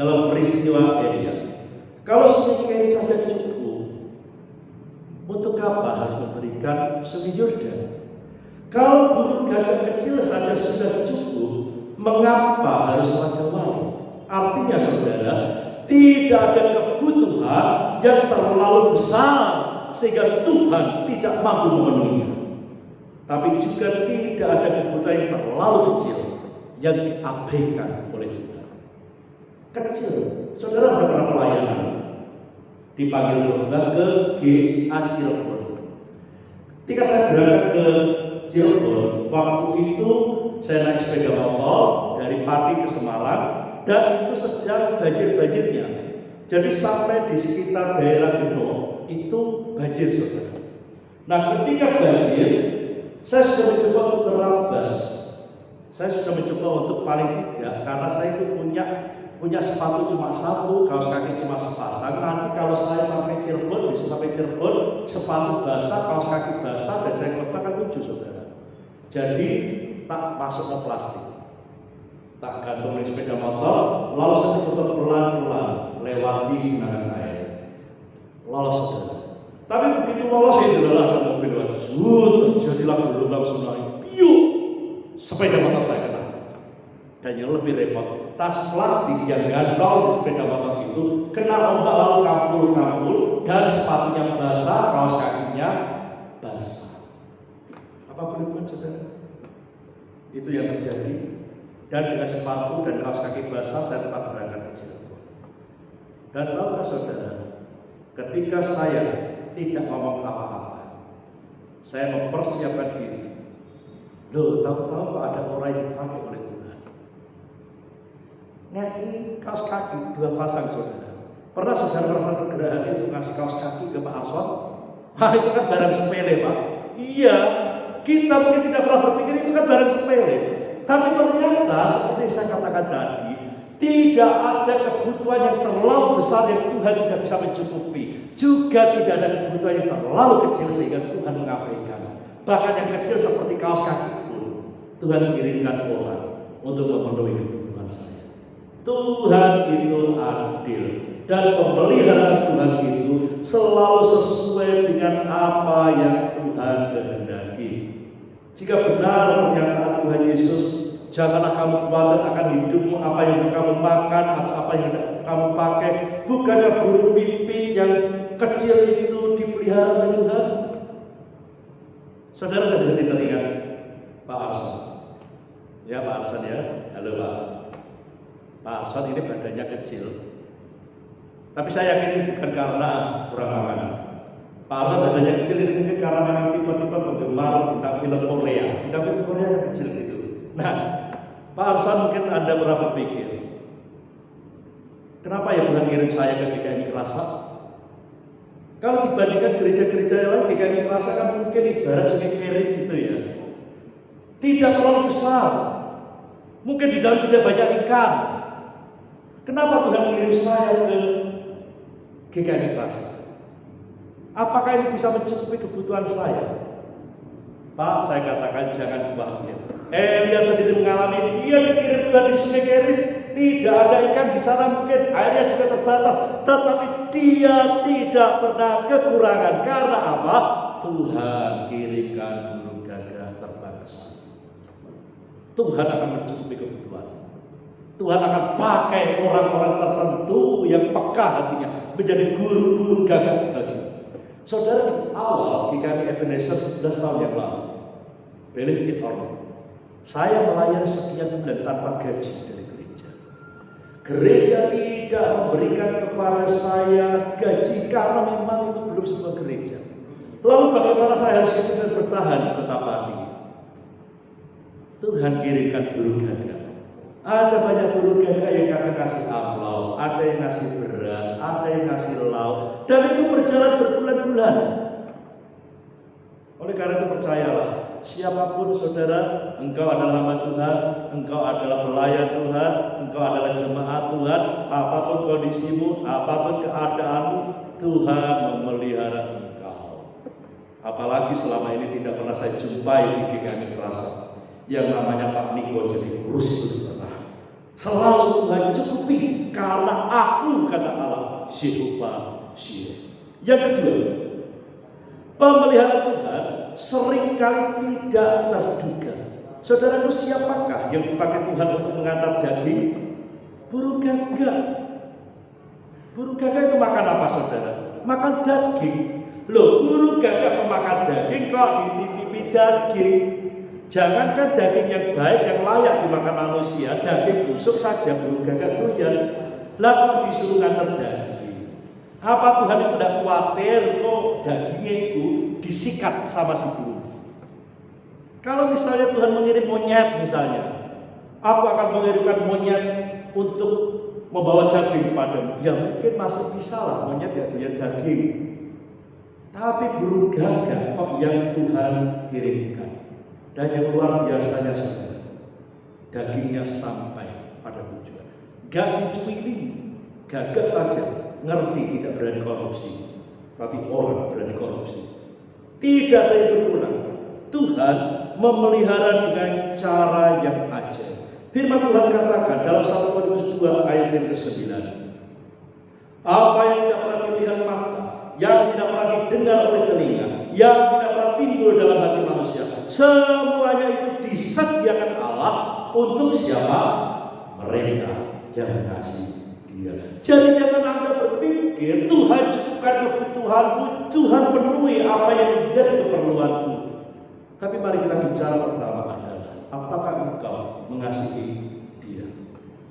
dalam peristiwa Elia, kalau sedikit saja cukup, untuk apa harus memberikan semi Yordan? Kalau burung gagak kecil saja sudah cukup, mengapa harus raja wali? Artinya saudara, tidak ada kebutuhan yang terlalu besar sehingga Tuhan tidak mampu memenuhinya. Tapi juga tidak ada kebutuhan yang terlalu kecil yang diabaikan oleh Tuhan. Kecil, saudara sudah pernah pelayanan dipanggil lomba ke GA Cirebon. Ketika saya berangkat ke Cirebon, waktu itu saya naik sepeda motor dari Pati ke Semarang dan itu sedang banjir-banjirnya. Jadi sampai di sekitar daerah Geno itu banjir, saudara. Nah ketika banjir, saya sudah mencoba untuk terabas. Saya sudah mencoba untuk paling tidak, karena saya itu punya sepatu cuma satu, kaos kaki cuma sepasang. Nanti kalau saya sampai Cirebon, bisa sampai Cirebon, sepatu basah, kaos kaki basah, dan saya letakkan lucu, saudara. Jadi tak masuk ke plastik, tak gantung di sepeda motor, lalu saya coba pelan-pelan lewati genangan air, lolos, saudara. Tapi begitu lolos itu adalah mobil terjadilah gelombang tsunami. Sepeda motor saya kena. Dan yang lebih repot, tas plastik yang gantung di sepeda motor itu kena ombak lalu kampul-kampul dan sepatunya basah, kaos kakinya basah. Apa boleh buat, saudara? Itu yang terjadi. Dan dengan sepatu dan kaos kaki basah saya tetap berangkat ke Cirebon. Dan tahukah saudara, ketika saya tidak ngomong apa-apa, saya mempersiapkan diri. Loh, tahu-tahu ada orang yang dipakai oleh Tuhan. Nah ini kaos kaki 2 pasang, saudara. Pernah saudara merasa tergerak hati untuk ngasih kaos kaki ke Pak Arson? Wah itu kan barang sepele, Pak. Iya, kita mungkin tidak pernah berpikir itu kan barang sepele. Tapi ternyata seperti saya katakan tadi, tidak ada kebutuhan yang terlalu besar yang Tuhan tidak bisa mencukupi. Juga tidak ada kebutuhan yang terlalu kecil sehingga Tuhan mengabaikan. Bahkan yang kecil seperti kaos kaki Tuhan kirimkan orang untuk memenuhi kebutuhan saya. Tuhan itu adil, dan pemeliharaan Tuhan itu selalu sesuai dengan apa yang Tuhan kehendaki. Jika benar pernyataan Tuhan Yesus, janganlah kamu khawatir akan hidupmu, apa yang kamu makan atau apa yang kamu pakai. Bukannya burung mimpi yang kecil itu dipelihara oleh Tuhan? Saudara sudah teringat Pak Arsan? Ya Pak Arsan ya, halo Pak. Pak Arsan ini badannya kecil, tapi saya yakin ini bukan karena kurang makan. Pak Arsan badannya kecil ini mungkin karena memang tipe-tipe penggemar tentang film Korea. Film Korea yang kecil itu. Nah, Pak Arsan mungkin Anda pernah berpikir, kenapa ya Tuhan kirim saya ke GKI Kerasa? Kalau dibandingkan gereja-gereja yang lain, GKI Kerasa kan mungkin ibarat sekerit gitu ya. Tidak terlalu besar. Mungkin di dalam tidak banyak ikan. Kenapa Tuhan kirim saya ke GKI Kerasa? Apakah ini bisa mencukupi kebutuhan saya? Pak, saya katakan jangan khawatir. Elia sendiri mengalami, dia dikirim Tuhan di Sungai Kerit, tidak ada ikan di sana, mungkin airnya juga terbatas, tetapi dia tidak pernah kekurangan. Karena apa? Tuhan kirimkan burung gagak terbang ke sana. Tuhan akan mencukupi kebutuhan. Tuhan akan pakai orang-orang tertentu yang peka hatinya menjadi guru-guru gagak bagi. Saudara, di awal GKI Ebenezer 11 tahun yang lalu, believe it or not, saya melayani sekian bulan tanpa gaji dari gereja. Gereja tidak memberikan kepada saya gaji karena memang itu belum sebuah gereja. Lalu bagaimana saya harus kemudian bertahan di kota Pati? Tuhan kirimkan burung gagak. Ada banyak burung gagak yang akan kasih amplop, ada yang kasih beras, ada yang kasih lauk, dan itu berjalan berbulan-bulan. Oleh karena itu percayalah, siapapun saudara, engkau adalah hamba Tuhan, engkau adalah pelayan Tuhan, engkau adalah jemaat Tuhan, apapun kondisimu, apapun keadaanmu, Tuhan memelihara engkau. Apalagi selama ini tidak pernah saya jumpai di GKI Kerasa yang namanya Pak Niko jadi kurus itu pernah. Selalu Tuhan cukupi karena aku, kata Allah, Jehovah Jireh. Yang kedua, pemeliharaan Tuhan seringkali tidak terduga. Saudaraku, siapakah yang dipakai Tuhan untuk mengantar daging? Burung gagak. Burung gagak itu makan apa saudara? Makan daging. Loh, burung gagak memakan daging kok ini daging. Jangankan daging yang baik, yang layak dimakan manusia, daging busuk saja burung gagak doyan. Lalu disuruh ngantar daging. Apa Tuhan itu tidak khawatir kok dagingnya itu disikat sama si burung? Kalau misalnya Tuhan mengirim monyet misalnya, aku akan mengirimkan monyet untuk membawa daging kepadamu. Ya mungkin masih bisa lah, monyet ya doyan daging. Tapi burung gagak kok yang Tuhan kirimkan. Dan yang luar biasanya saudara, dagingnya sampai pada tujuan. Gak dicuili, gagak saja, ngerti tidak berani korupsi, tapi orang berani korupsi. Tidak ada yang berkurang. Tuhan memelihara dengan cara yang ajaib. Firman Tuhan katakan dalam 1 Korintus 2 ayat yang ke-9, apa yang tidak pernah dilihat mata, yang tidak pernah didengar oleh telinga, yang tidak pernah timbul dalam hati manusia, semuanya itu disediakan Allah untuk siapa? Mereka yang mengasihi Dia. Jadi jangan Anda berpikir Tuhan cukupkan kebutuhanmu, Tuhan penuhi apa yang menjadi keperluanmu. Tapi mari kita bicara pertama adalah, apakah engkau mengasihi Dia?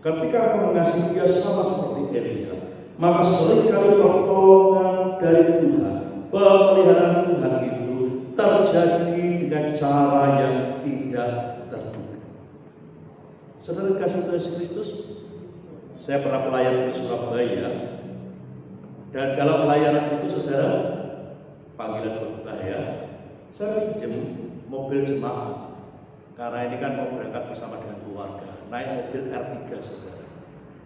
Ketika engkau mengasihi Dia sama seperti Elia, maka seringkali pertolongan dari Tuhan, pemeliharaan Tuhan itu terjadi dengan cara yang tidak terduga. Saudara kasih Tuhan Yesus Kristus, saya pernah pelayan di Surabaya, dan dalam pelayanan itu saudara, panggilan khotbah ya, saya pinjam mobil jemaat, karena ini kan mau berangkat bersama dengan keluarga, naik mobil R3 saudara.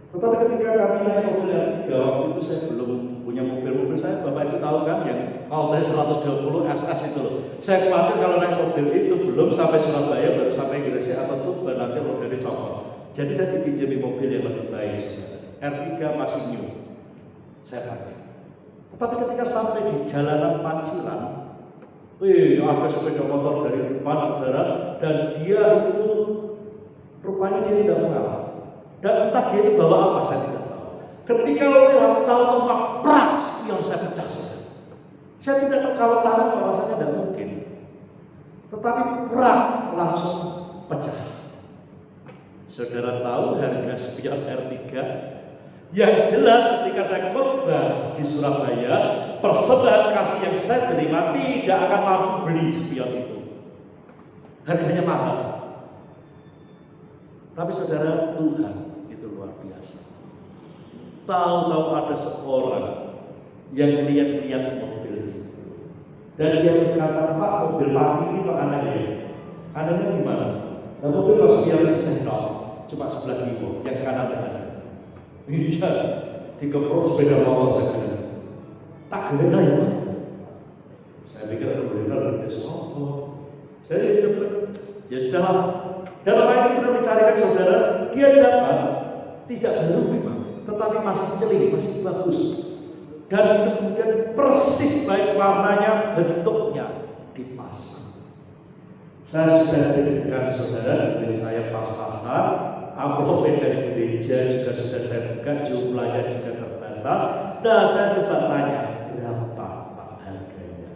Tetapi ketika kami naik mobil R3, waktu itu saya belum punya mobil saya, Bapak itu tahu kan yang Altair 120 SS itu loh. Saya khawatir kalau naik mobil itu belum sampai Surabaya, baru sampai Gresik atau Tuban, nanti udah dicopot. Jadi saya dipinjami mobil yang lebih baik, R3 masih new, saya pakai. Tetapi ketika sampai di jalanan Panciran, ada sepeda motor dari depan saudara, dan dia itu rupanya dia tidak mengalah. Dan entah dia itu bawa apa, saya tidak tahu. Ketika lewat tahu-tahu prak, spion saya pecah. Saya tidak tahu kalau tahan rasanya tidak mungkin. Tetapi prak langsung pecah. Saudara tahu harga spion R3? Yang jelas ketika saya khotbah di Surabaya, persembahan kasih yang saya terima tidak akan mampu beli spion itu. Harganya mahal. Tapi saudara, Tuhan itu luar biasa. Tahu-tahu ada seorang yang lihat-lihat mobil itu. Dan dia berkata, Pak, mobil Pak ini Pak anaknya. Anaknya gimana? Nah, mobil masih yang sesengkau, cuma sebelah kiri, yang kanan ada. Iya, dikeprok sepeda motor saya. Tak geledah ya Pak. Saya pikir geledah itu sopo. Saya coba, ya sudahlah. Dan apa yang perlu dicarikan saudara, dia dapat tidak baru memang, tetapi masih celing, masih bagus. Dan itu kemudian persis baik warnanya, bentuknya dipasang. Saya sudah dengan saudara, dari saya pas-pasan, amplop dari gereja juga sudah saya buka, jumlahnya juga terbatas. Nah, saya coba tanya, berapa Pak harganya?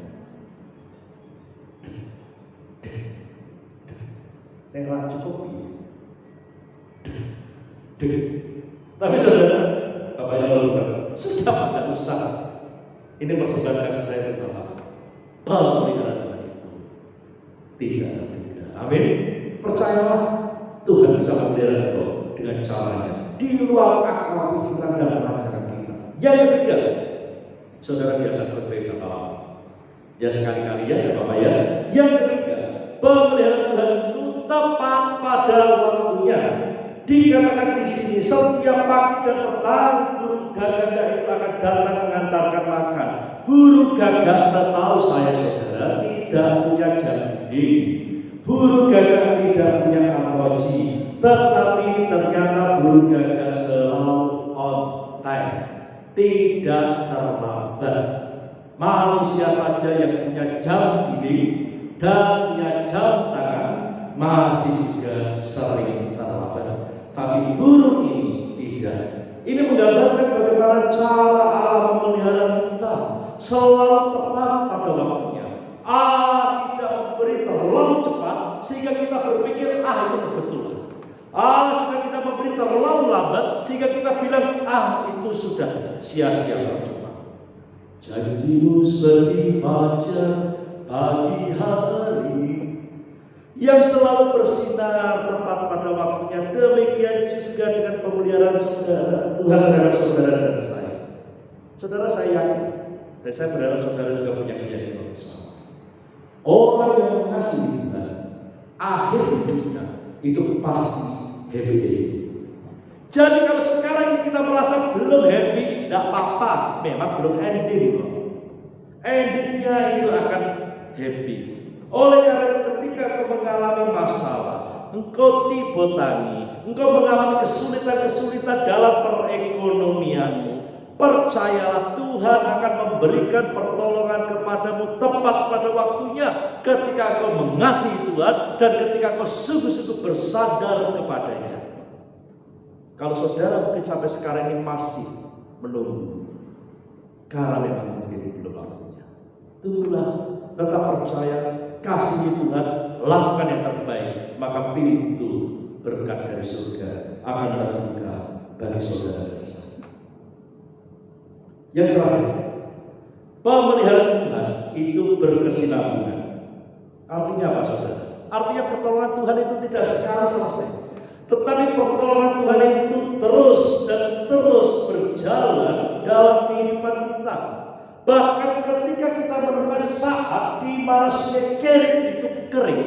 Yang cukup tapi saudara, bapaknya lalu berkata, sudah tidak usah. Ini persembahan kasih saya pertama. Pelihara Tuhan itu tidak. Amin. Percayalah, Tuhan bisa memelihara engkau dengan caranya di luar akal pikiran dan rancangan kita. Yang ketiga, saudara biasa berbeda malam. Ya sekali-kali ya Bapak ya. Yang ketiga, pemeliharaan Tuhan itu tepat pada waktunya. Dikatakan di sini, setiap pagi dan petang burung gagak itu akan datang mengantarkan makan. Burung gagak, setahu saya saudara, tidak punya jam dinding. Burung gagak tidak punya arloji, tetapi ternyata burung gagak selalu on time, tidak terlambat. Manusia saja yang punya jam dinding dan punya jam tangan masih juga sering terlambat. Tapi burung ini tidak. Ini menggambarkan bagaimana cara Allah memelihara kita selalu tepat pada waktunya. Tidak memberi terlalu cepat sehingga kita berpikir itu kebetulan. Jika kita memberi terlalu lambat sehingga kita bilang itu sudah sia-sia percuma. Janjimu seperti fajar pagi hari yang selalu bersinar tepat pada waktunya. Demikian juga dengan pemeliharaan saudara, Tuhan terhadap saudara dan saya. Saudara, saya yakin, dan saya berharap saudara juga punya keyakinan besar. Orang yang mengasihi Tuhan, akhir hidupnya itu pasti happy day. Jadi kalau sekarang kita merasa belum happy, tidak apa-apa, memang belum ending. Endingnya itu akan happy. Oleh karena ketika engkau mengalami masalah, engkau tibotangi, engkau mengalami kesulitan-kesulitan dalam perekonomianmu, percayalah Tuhan akan memberikan pertolongan kepadamu tepat pada waktunya ketika engkau mengasihi Tuhan dan ketika engkau sungguh-sungguh bersandar kepadanya. Kalau saudara mungkin sampai sekarang ini masih menunggu, karena memang mungkin belum waktunya. Tunggulah, tetap percaya. Kasih Tuhan, lakukan yang terbaik, maka pintu berkat dari surga akan terbuka bagi saudara dan saya. Yang terakhir, pemeliharaan Tuhan itu berkesinambungan. Artinya apa saudara? Artinya pertolongan Tuhan itu tidak sekarang selesai, tetapi pertolongan Tuhan itu terus dan terus berjalan dalam kehidupan kita. Bahkan ketika kita menemukan saat di mana kering itu kering,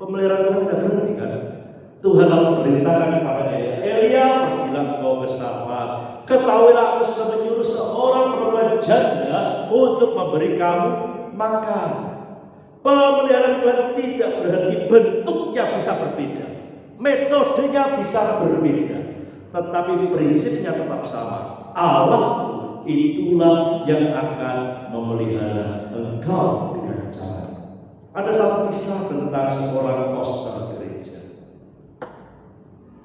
pemeliharaan Tuhan sudah berhenti kan? Tuhan lalu memerintahkan kepada Elia, pergilah kau ke Sarfat. Ketahuilah aku sudah menyuruh seorang perempuan janda untuk memberi kamu makan. Pemeliharaan Tuhan tidak berarti bentuknya bisa berbeda, metodenya bisa berbeda, tetapi prinsipnya tetap sama. Allah itulah yang akan memelihara engkau dengan cara. Ada satu kisah tentang seorang pastor gereja.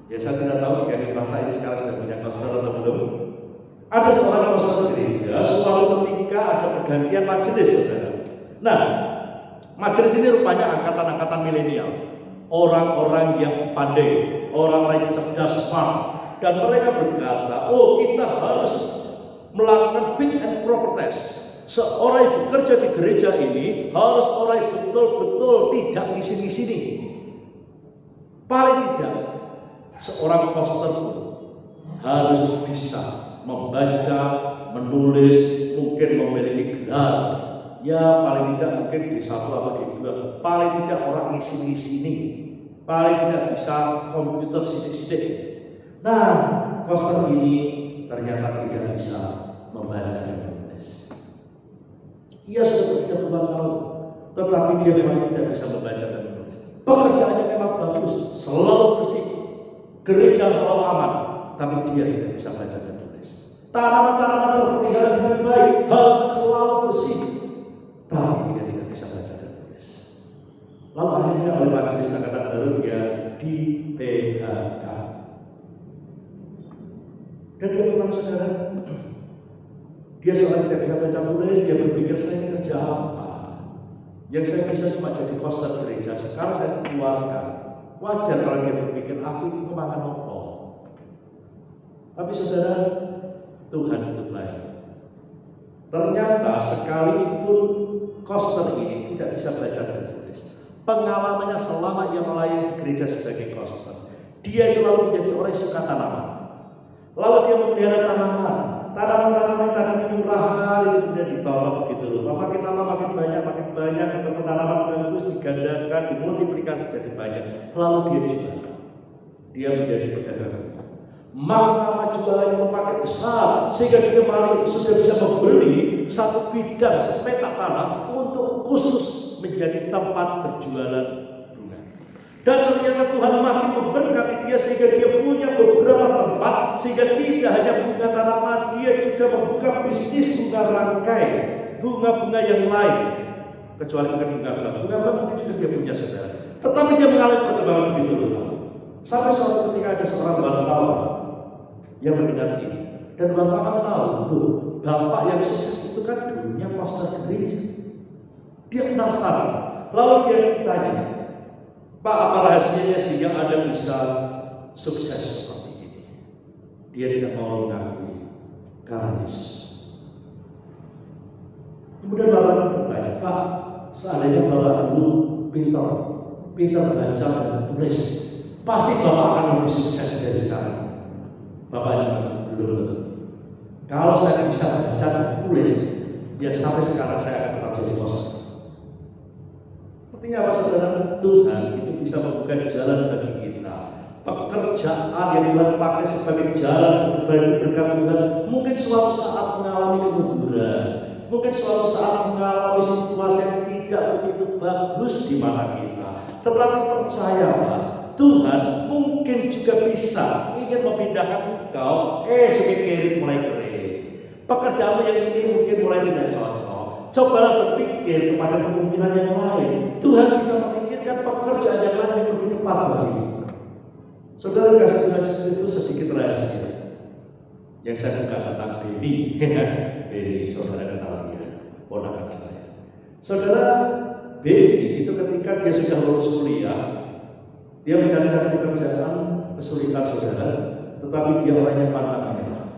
Ya, saya tidak tahu jika dirasa ini sekarang sudah punya pastor atau belum. Ada seorang pastor gereja, suatu ketika ada pergantian majelis, saudara. Nah, majelis ini rupanya angkatan-angkatan milenial, orang-orang yang pandai, orang-orang yang cerdas, smart, dan mereka berkata, oh, kita harus melakukan fit and proper test. Seorang yang bekerja di gereja ini harus orang yang betul-betul tidak ngisi-ngisi. Paling tidak seorang pastor harus bisa membaca, menulis, mungkin memiliki gelar. Ya paling tidak mungkin di satu atau di dua. Paling tidak orang ngisi-ngisi ini. Paling tidak bisa komputer sidik-sidik. Nah, pastor ini ternyata tidak bisa membaca dan menulis. Ia sudah bekerja bertahun-tahun, tetapi dia memang tidak bisa membaca dan menulis. Pekerjaannya memang bagus, selalu bersih, gereja selalu aman, tapi dia tidak bisa baca dan menulis. Tanaman-tanaman terpelihara dengan baik, hal selalu bersih, tapi dia tidak bisa baca dan menulis. Lalu akhirnya oleh majelis angkatan baru dia di PHK. Dan dia memang saudara, dia seorang tidak bisa baca tulis, dia berpikir saya ini kerja apa? Yang saya bisa cuma jadi pastor gereja, sekarang saya keluarkan. Wajar kalau dia berpikir, aku ini kemana nopo. Tapi saudara, Tuhan itu baik. Ternyata sekalipun pastor ini tidak bisa baca dan tulis, pengalamannya selama ia melayani di gereja sebagai pastor, dia itu lalu menjadi orang yang suka tanaman. Lalu dia memelihara tanaman yang tadinya murahan itu kemudian ditolak gitu loh. Makin lama makin banyak, ketemu tanaman bagus, digandakan, dimultiplikasi jadi banyak. Lalu dia jual. Dia menjadi pedagang. Maka jualannya memakai besar sehingga dia sudah bisa membeli satu bidang sepetak tanah untuk khusus menjadi tempat berjualan bunga. Dan ternyata Tuhan makin memberkati dia sehingga dia punya beberapa tempat, sehingga tidak hanya bunga tanaman, dia juga membuka bisnis bunga rangkai, bunga-bunga yang lain, kecuali bunga mungkin juga dia punya saudara. Tetapi dia mengalami perkembangan begitu loh. Sampai suatu ketika ada seorang wartawan yang mendengar ini, dan wartawan tahu, loh, bapak yang sukses itu kan dulunya pastor gereja. Dia penasaran, lalu dia ditanya, Pak, apa rahasianya sehingga Anda bisa sukses seperti ini? Dia tidak mau mengakui karena Yesus. Kemudian bapak bertanya, Pak, seandainya bapak dulu pintar baca dan tulis, pasti bapak akan lebih sukses dari sekarang. Bapaknya belum. Kalau saya bisa baca dan tulis, ya sampai sekarang saya akan tetap jadi pastor. Artinya apa saudara? Tuhan itu bisa membuka jalan bagi kita. Pekerjaan yang Tuhan pakai sebagai jalan bagi berkat Tuhan, mungkin suatu saat mengalami kemunduran, mungkin suatu saat mengalami situasi yang tidak begitu bagus di mata kita. Tetapi percayalah, Tuhan mungkin juga bisa ingin memindahkan engkau. Sedikit mulai kering. Pekerjaanmu yang ini mungkin mulai tidak cocok. Cobalah berpikir kepada kemungkinan yang lain. Tuhan bisa memikirkan pekerjaan yang lain yang lebih tepat bagi. Saudara kasih Tuhan Yesus itu sedikit rahasia yang saya buka tentang Beni. Beni, saudara kenal dia, ponakan saya. Saudara, Beni itu ketika dia sudah lulus kuliah, dia mencari-cari pekerjaan, kesulitan saudara, tetapi dia orangnya pantang menyerah.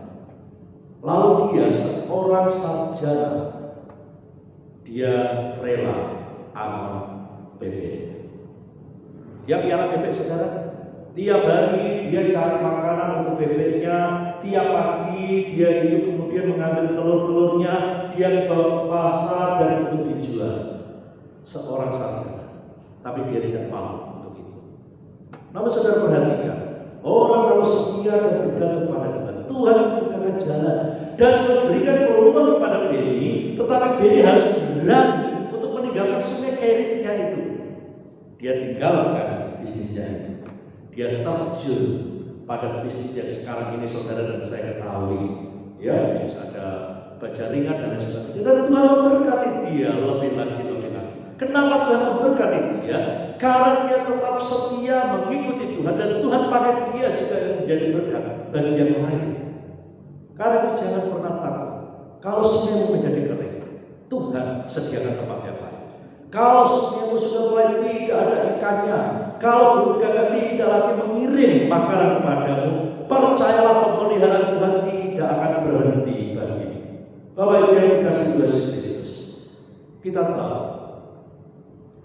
Lalu dia seorang sarjana, dia rela amal bebek. Yang piala bebek saudara, tiap hari dia cari makanan untuk bebeknya, tiap pagi dia itu kemudian mengambil telur-telurnya, dia bawa ke pasar dan untuk dijual. Seorang sarjana, tapi dia tidak mau untuk itu. Namun saudara perhatikan, orang kalau setia dan bergantung pada Tuhan membukakan jalan dan memberikan peluang kepada Beni, tetapi Beni harus berani untuk meninggalkan sungai Kerit Dia tinggalkan bisnisnya itu. Dia terjun pada bisnis yang sekarang ini saudara dan saya ketahui. Ya, bisnis ada baja ringan dan lain sebagainya. Dan Tuhan memberkati dia lebih lagi. Kenapa Tuhan memberkati dia? Karena dia tetap setia mengikuti Tuhan dan Tuhan pakai dia juga menjadi berkat bagi yang lain. Karena itu jangan pernah takut. Kalau semuanya menjadi kering, Tuhan sediakan tempat yang lain. Kalau semuanya sudah mulai tidak ada ikannya, kalau berdagang tidak lagi mengirim makanan kepadamu, percayalah pemeliharaan Tuhan tidak akan berhenti bagimu. Bapak Ibu yang dikasihi Tuhan Yesus Kristus, kita tahu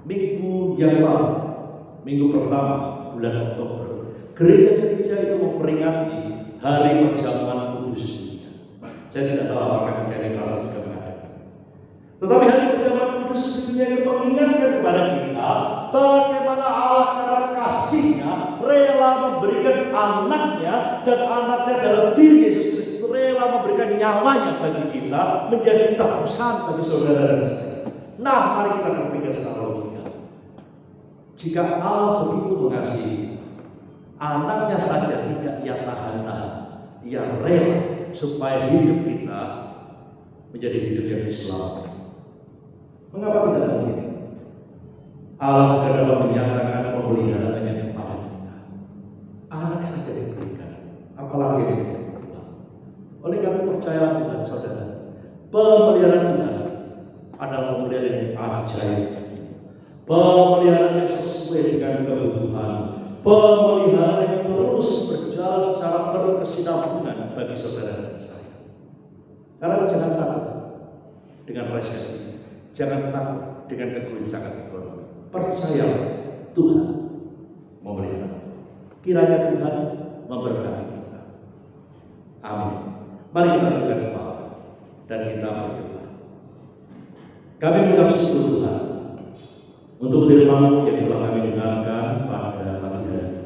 minggu yang lalu, minggu pertama bulan Oktober, gereja-gereja itu memperingati hari perjamuan kudus. Saya tidak tahu apakah dari kelas juga mengadakan. Tetapi hari perjamuan kudus dunia itu mengingatkan kepada kita bagaimana Allah karena kasihnya rela memberikan anaknya, dan anaknya dalam diri Yesus Kristus rela memberikan nyawanya bagi kita menjadi tebusan bagi saudara dan saya. Nah, mari kita berpikir secara logika. Jika Allah begitu mengasihi, anaknya saja tidak ia tahan-tahan, ia rela supaya hidup kita menjadi hidup yang selamat. Mengapa tidak mungkin? Allah tidak dapat menyatakan pemeliharaannya kepada kita. Anak saja diberikan, apalagi yang kedua. Oleh karena percaya Tuhan, saudara, pemeliharaan Tuhan adalah pemeliharaan yang ajaib, pemeliharaan yang sesuai dengan kebutuhan, pemeliharaan yang terus berjalan secara berkesinambungan bagi saudara dan saya. Karena jangan takut dengan resesi, jangan takut dengan kegoncangan ekonomi. Percaya Tuhan memelihara. Kiranya Tuhan memberkati kita. Amin. Mari kita tundukkan kepala dan kita berdoa. Kami mengucap syukur Tuhan untuk firman-Mu yang telah kami dengarkan pada pagi hari.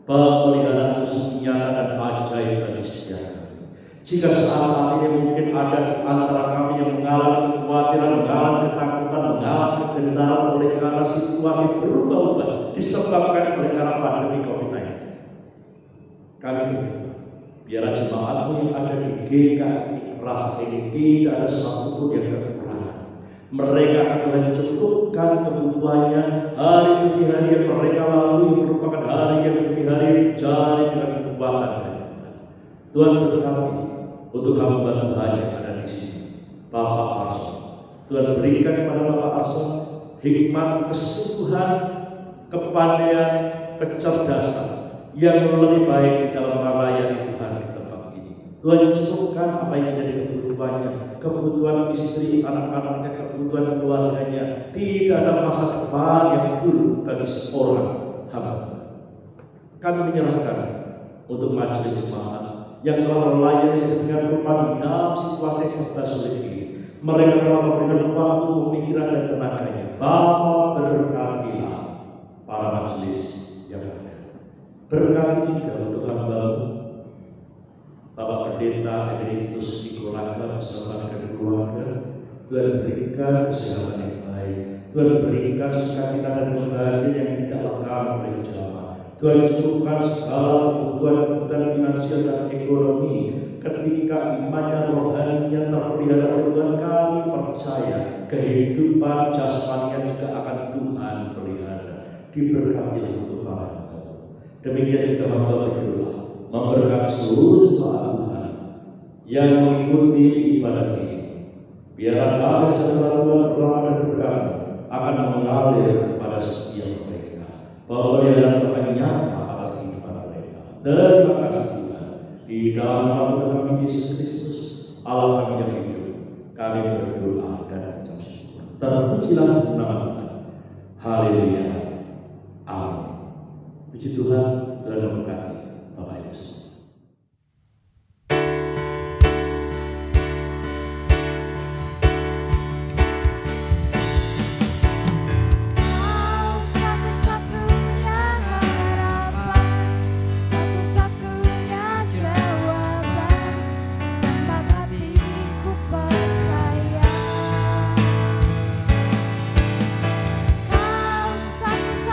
Pemeliharaan senyata dan ajaib bagi setiap kami. Jika saat ini mungkin ada antara kami yang mengalami kekhawatiran, mengalami ketakutan, mengalami kendala oleh karena situasi berubah-ubah disebabkan oleh karena pandemi COVID-19. Kami berdoa, biarlah jemaat-Mu yang ada di GKI Keras ini tidak ada satupun yang kekurangan. Mereka akan mencukupkan kebutuhannya hari demi hari yang mereka lalui, merupakan hari yang demi hari dicari dengan kekuatan. Tuhan berkati untuk hamba Tuhan yang ada di sini, Bapak Arson. Tuhan berikan kepada Bapak Arson hikmat, kesungguhan, kepandaian, kecerdasan yang lebih baik di dalam melayani Tuhan di tempat ini. Tuhan cukupkan apa yang menjadi kebutuhannya, kebutuhan istri, anak-anaknya, kebutuhan keluarganya. Tidak ada masa depan yang buruk bagi seorang hamba. Kami menyerahkan untuk majelis jemaat yang telah melayani sedemikian rupa di dalam situasi yang serba sulit ini. Mereka telah memberikan waktu, pemikiran dan tenaganya. Bapa, berkatilah para majelis yang ada. Berkati juga untuk hamba-Mu Bapak Pendeta Emeritus Nikolaka bersama dengan keluarga. Tuhan berikan kesehatan yang baik. Tuhan berikan sukacita dan kebahagiaan yang tidak lekang oleh jamaah. Tuhan cukupkan segala kebutuhan finansial dan ekonomi. Ketika imannya rohaninya terpelihara oleh Tuhan, kami percaya kehidupan jasmaninya juga akan Tuhan pelihara. Diberkatilah untuk para hamba. Demikian juga hamba berdoa memberkati seluruh jemaat Tuhan yang mengikuti ibadah ini. Biarlah kasih sejahtera Tuhan berlama dan berkat akan mengalir kepada setiap mereka. Pemeliharaan Tuhan nyata atas kehidupan mereka. Terima kasih Tuhan. Di dalam nama Tuhan Yesus Kristus, Allah kami yang hidup, kami berdoa dan mengucap syukur. Terpujilah nama Tuhan. Haleluya. Amin. Puji Tuhan, Tuhan memberkati Bapak Ibu semua. Satu-satunya harapan, satu-satunya jawaban, tempat hatiku percaya. Kau satu-satunya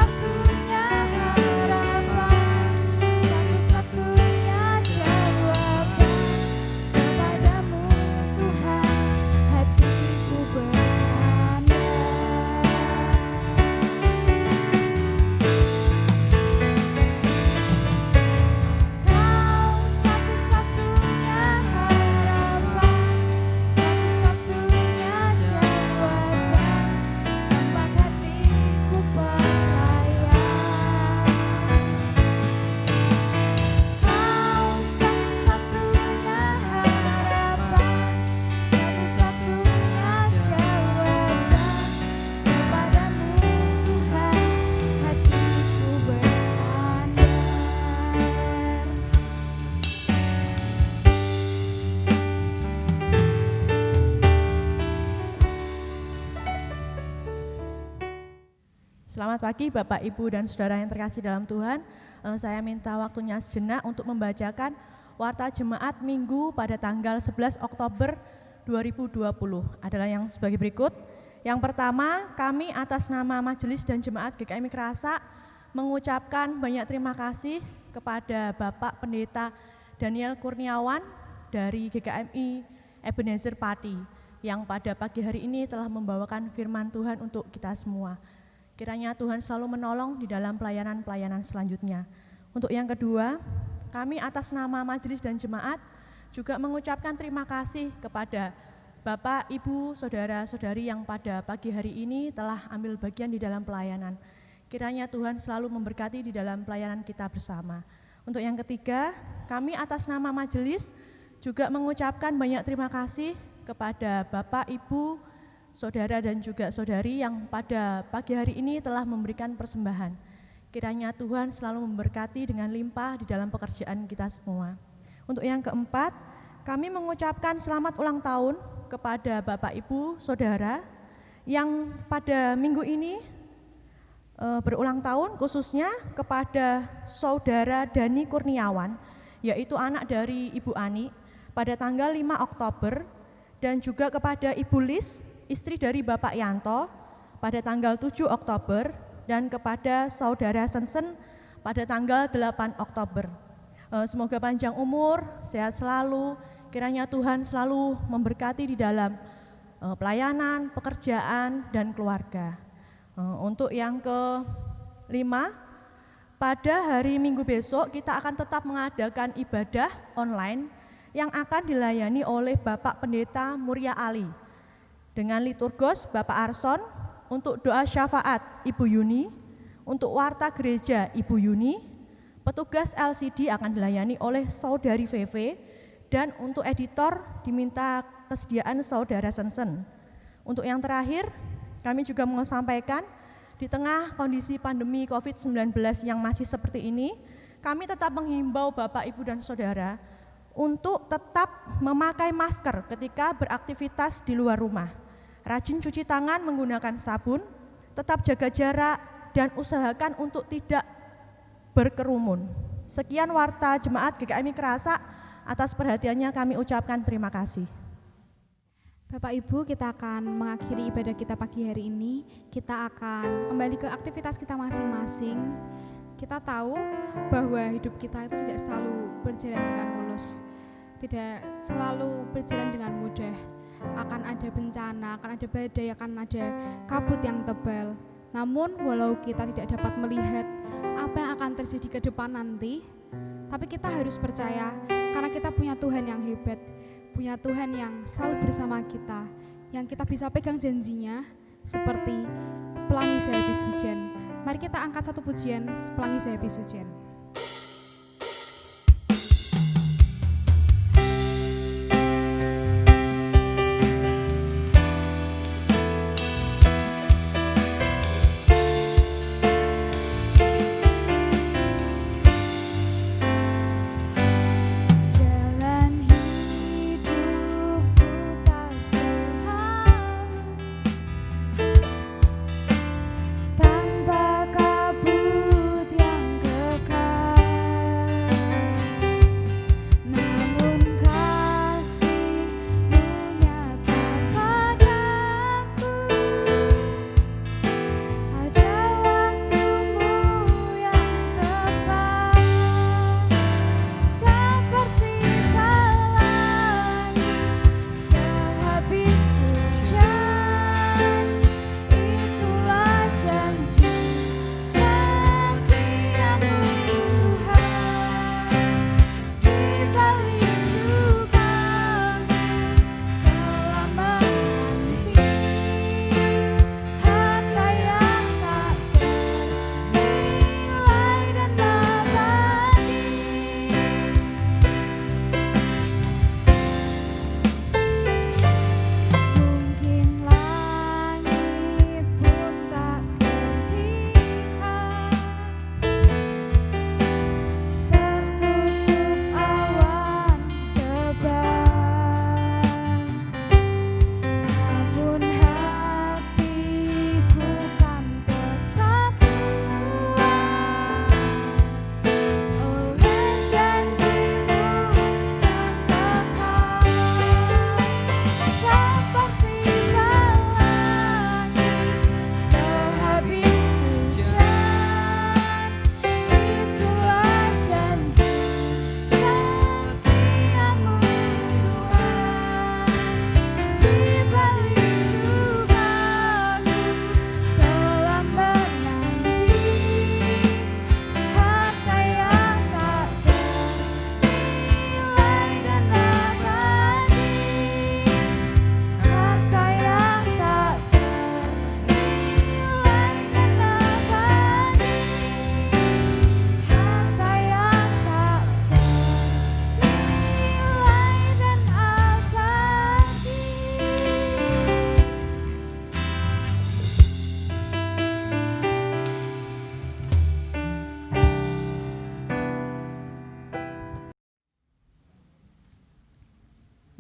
Selamat pagi Bapak, Ibu, dan Saudara yang terkasih dalam Tuhan. Saya minta waktunya sejenak untuk membacakan Warta Jemaat Minggu pada tanggal 11 Oktober 2020. Adalah yang sebagai berikut. Yang pertama, kami atas nama Majelis dan Jemaat GKI Mikrasa mengucapkan banyak terima kasih kepada Bapak Pendeta Daniel Kurniawan dari GKMI Ebenezer Pati yang pada pagi hari ini telah membawakan firman Tuhan untuk kita semua. Kiranya Tuhan selalu menolong di dalam pelayanan-pelayanan selanjutnya. Untuk yang kedua, kami atas nama Majelis dan Jemaat juga mengucapkan terima kasih kepada Bapak, Ibu, Saudara-saudari yang pada pagi hari ini telah ambil bagian di dalam pelayanan. Kiranya Tuhan selalu memberkati di dalam pelayanan kita bersama. Untuk yang ketiga, kami atas nama Majelis juga mengucapkan banyak terima kasih kepada Bapak, Ibu, Saudara dan juga saudari yang pada pagi hari ini telah memberikan persembahan. Kiranya Tuhan selalu memberkati dengan limpah di dalam pekerjaan kita semua. Untuk yang keempat, kami mengucapkan selamat ulang tahun kepada Bapak, Ibu, Saudara yang pada minggu ini berulang tahun, khususnya kepada Saudara Dani Kurniawan, yaitu anak dari Ibu Ani pada tanggal 5 Oktober, dan juga kepada Ibu Lis, istri dari Bapak Yanto pada tanggal 7 Oktober, dan kepada Saudara Sensen pada tanggal 8 Oktober. Semoga panjang umur, sehat selalu, kiranya Tuhan selalu memberkati di dalam pelayanan, pekerjaan, dan keluarga. Untuk yang kelima, pada hari Minggu besok kita akan tetap mengadakan ibadah online yang akan dilayani oleh Bapak Pendeta Muria Ali. Dengan liturgos Bapak Arson, untuk doa syafaat Ibu Yuni, untuk warta gereja Ibu Yuni, petugas LCD akan dilayani oleh Saudari Veve, dan untuk editor diminta kesediaan Saudara Sensen. Untuk yang terakhir, kami juga mau sampaikan di tengah kondisi pandemi COVID-19 yang masih seperti ini, kami tetap menghimbau Bapak, Ibu, dan Saudara untuk tetap memakai masker ketika beraktivitas di luar rumah. Rajin cuci tangan menggunakan sabun, tetap jaga jarak, dan usahakan untuk tidak berkerumun. Sekian Warta Jemaat GKI Mikrasa, atas perhatiannya kami ucapkan terima kasih. Bapak Ibu, kita akan mengakhiri ibadah kita pagi hari ini. Kita akan kembali ke aktivitas kita masing-masing. Kita tahu bahwa hidup kita itu tidak selalu berjalan dengan mulus, tidak selalu berjalan dengan mudah. Akan ada bencana, akan ada badai, akan ada kabut yang tebal. Namun walau kita tidak dapat melihat apa yang akan terjadi ke depan nanti, tapi kita harus percaya karena kita punya Tuhan yang hebat, punya Tuhan yang selalu bersama kita, yang kita bisa pegang janjinya seperti pelangi sehabis hujan. Mari kita angkat satu pujian, pelangi sehabis hujan. Tanpa kabut yang kekal.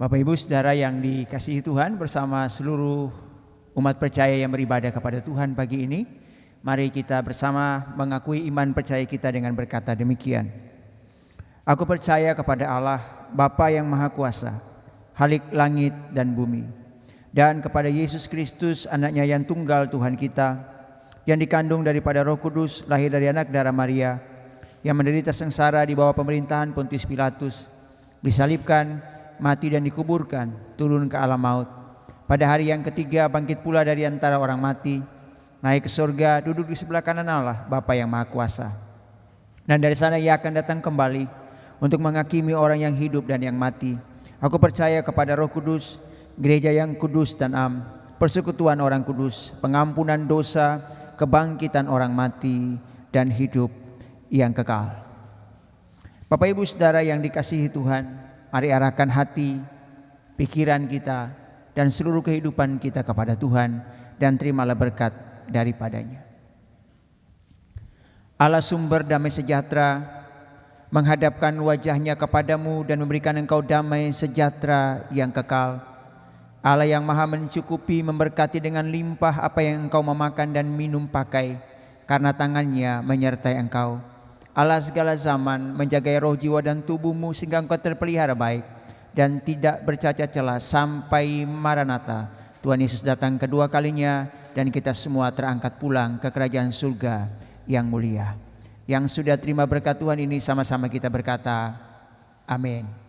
Bapak Ibu Saudara yang dikasihi Tuhan, bersama seluruh umat percaya yang beribadah kepada Tuhan pagi ini, mari kita bersama mengakui iman percaya kita dengan berkata demikian. Aku percaya kepada Allah, Bapa yang Maha Kuasa, Khalik langit dan bumi, dan kepada Yesus Kristus, anaknya yang tunggal Tuhan kita, yang dikandung daripada Roh Kudus, lahir dari anak darah Maria, yang menderita sengsara di bawah pemerintahan Pontius Pilatus, disalibkan, mati dan dikuburkan, turun ke alam maut. Pada hari yang ketiga bangkit pula dari antara orang mati, naik ke surga, duduk di sebelah kanan Allah, Bapa yang Maha Kuasa. Dan dari sana Ia akan datang kembali untuk menghakimi orang yang hidup dan yang mati. Aku percaya kepada Roh Kudus, gereja yang kudus dan am, persekutuan orang kudus, pengampunan dosa, kebangkitan orang mati, dan hidup yang kekal. Bapak Ibu Saudara yang dikasihi Tuhan, mari arahkan hati, pikiran kita, dan seluruh kehidupan kita kepada Tuhan, dan terimalah berkat daripadanya. Allah sumber damai sejahtera, menghadapkan wajahnya kepadamu dan memberikan engkau damai sejahtera yang kekal. Allah yang Maha mencukupi, memberkati dengan limpah apa yang engkau memakan dan minum pakai, karena tangannya menyertai engkau. Allah segala zaman menjaga roh, jiwa dan tubuhmu sehingga engkau terpelihara baik dan tidak bercacat celah sampai Maranatha, Tuhan Yesus datang kedua kalinya dan kita semua terangkat pulang ke kerajaan surga yang mulia. Yang sudah terima berkat Tuhan ini sama-sama kita berkata, amin.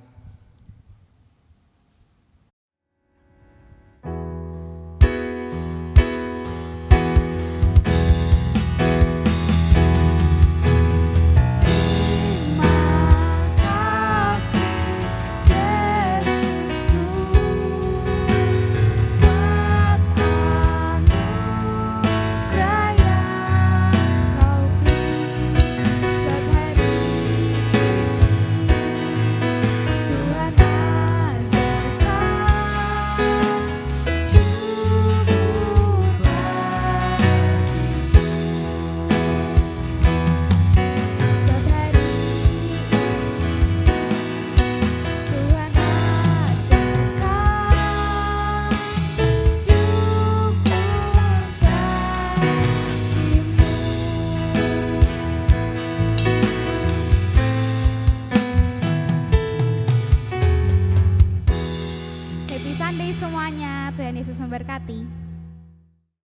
Happy Sunday semuanya, Tuhan Yesus memberkati.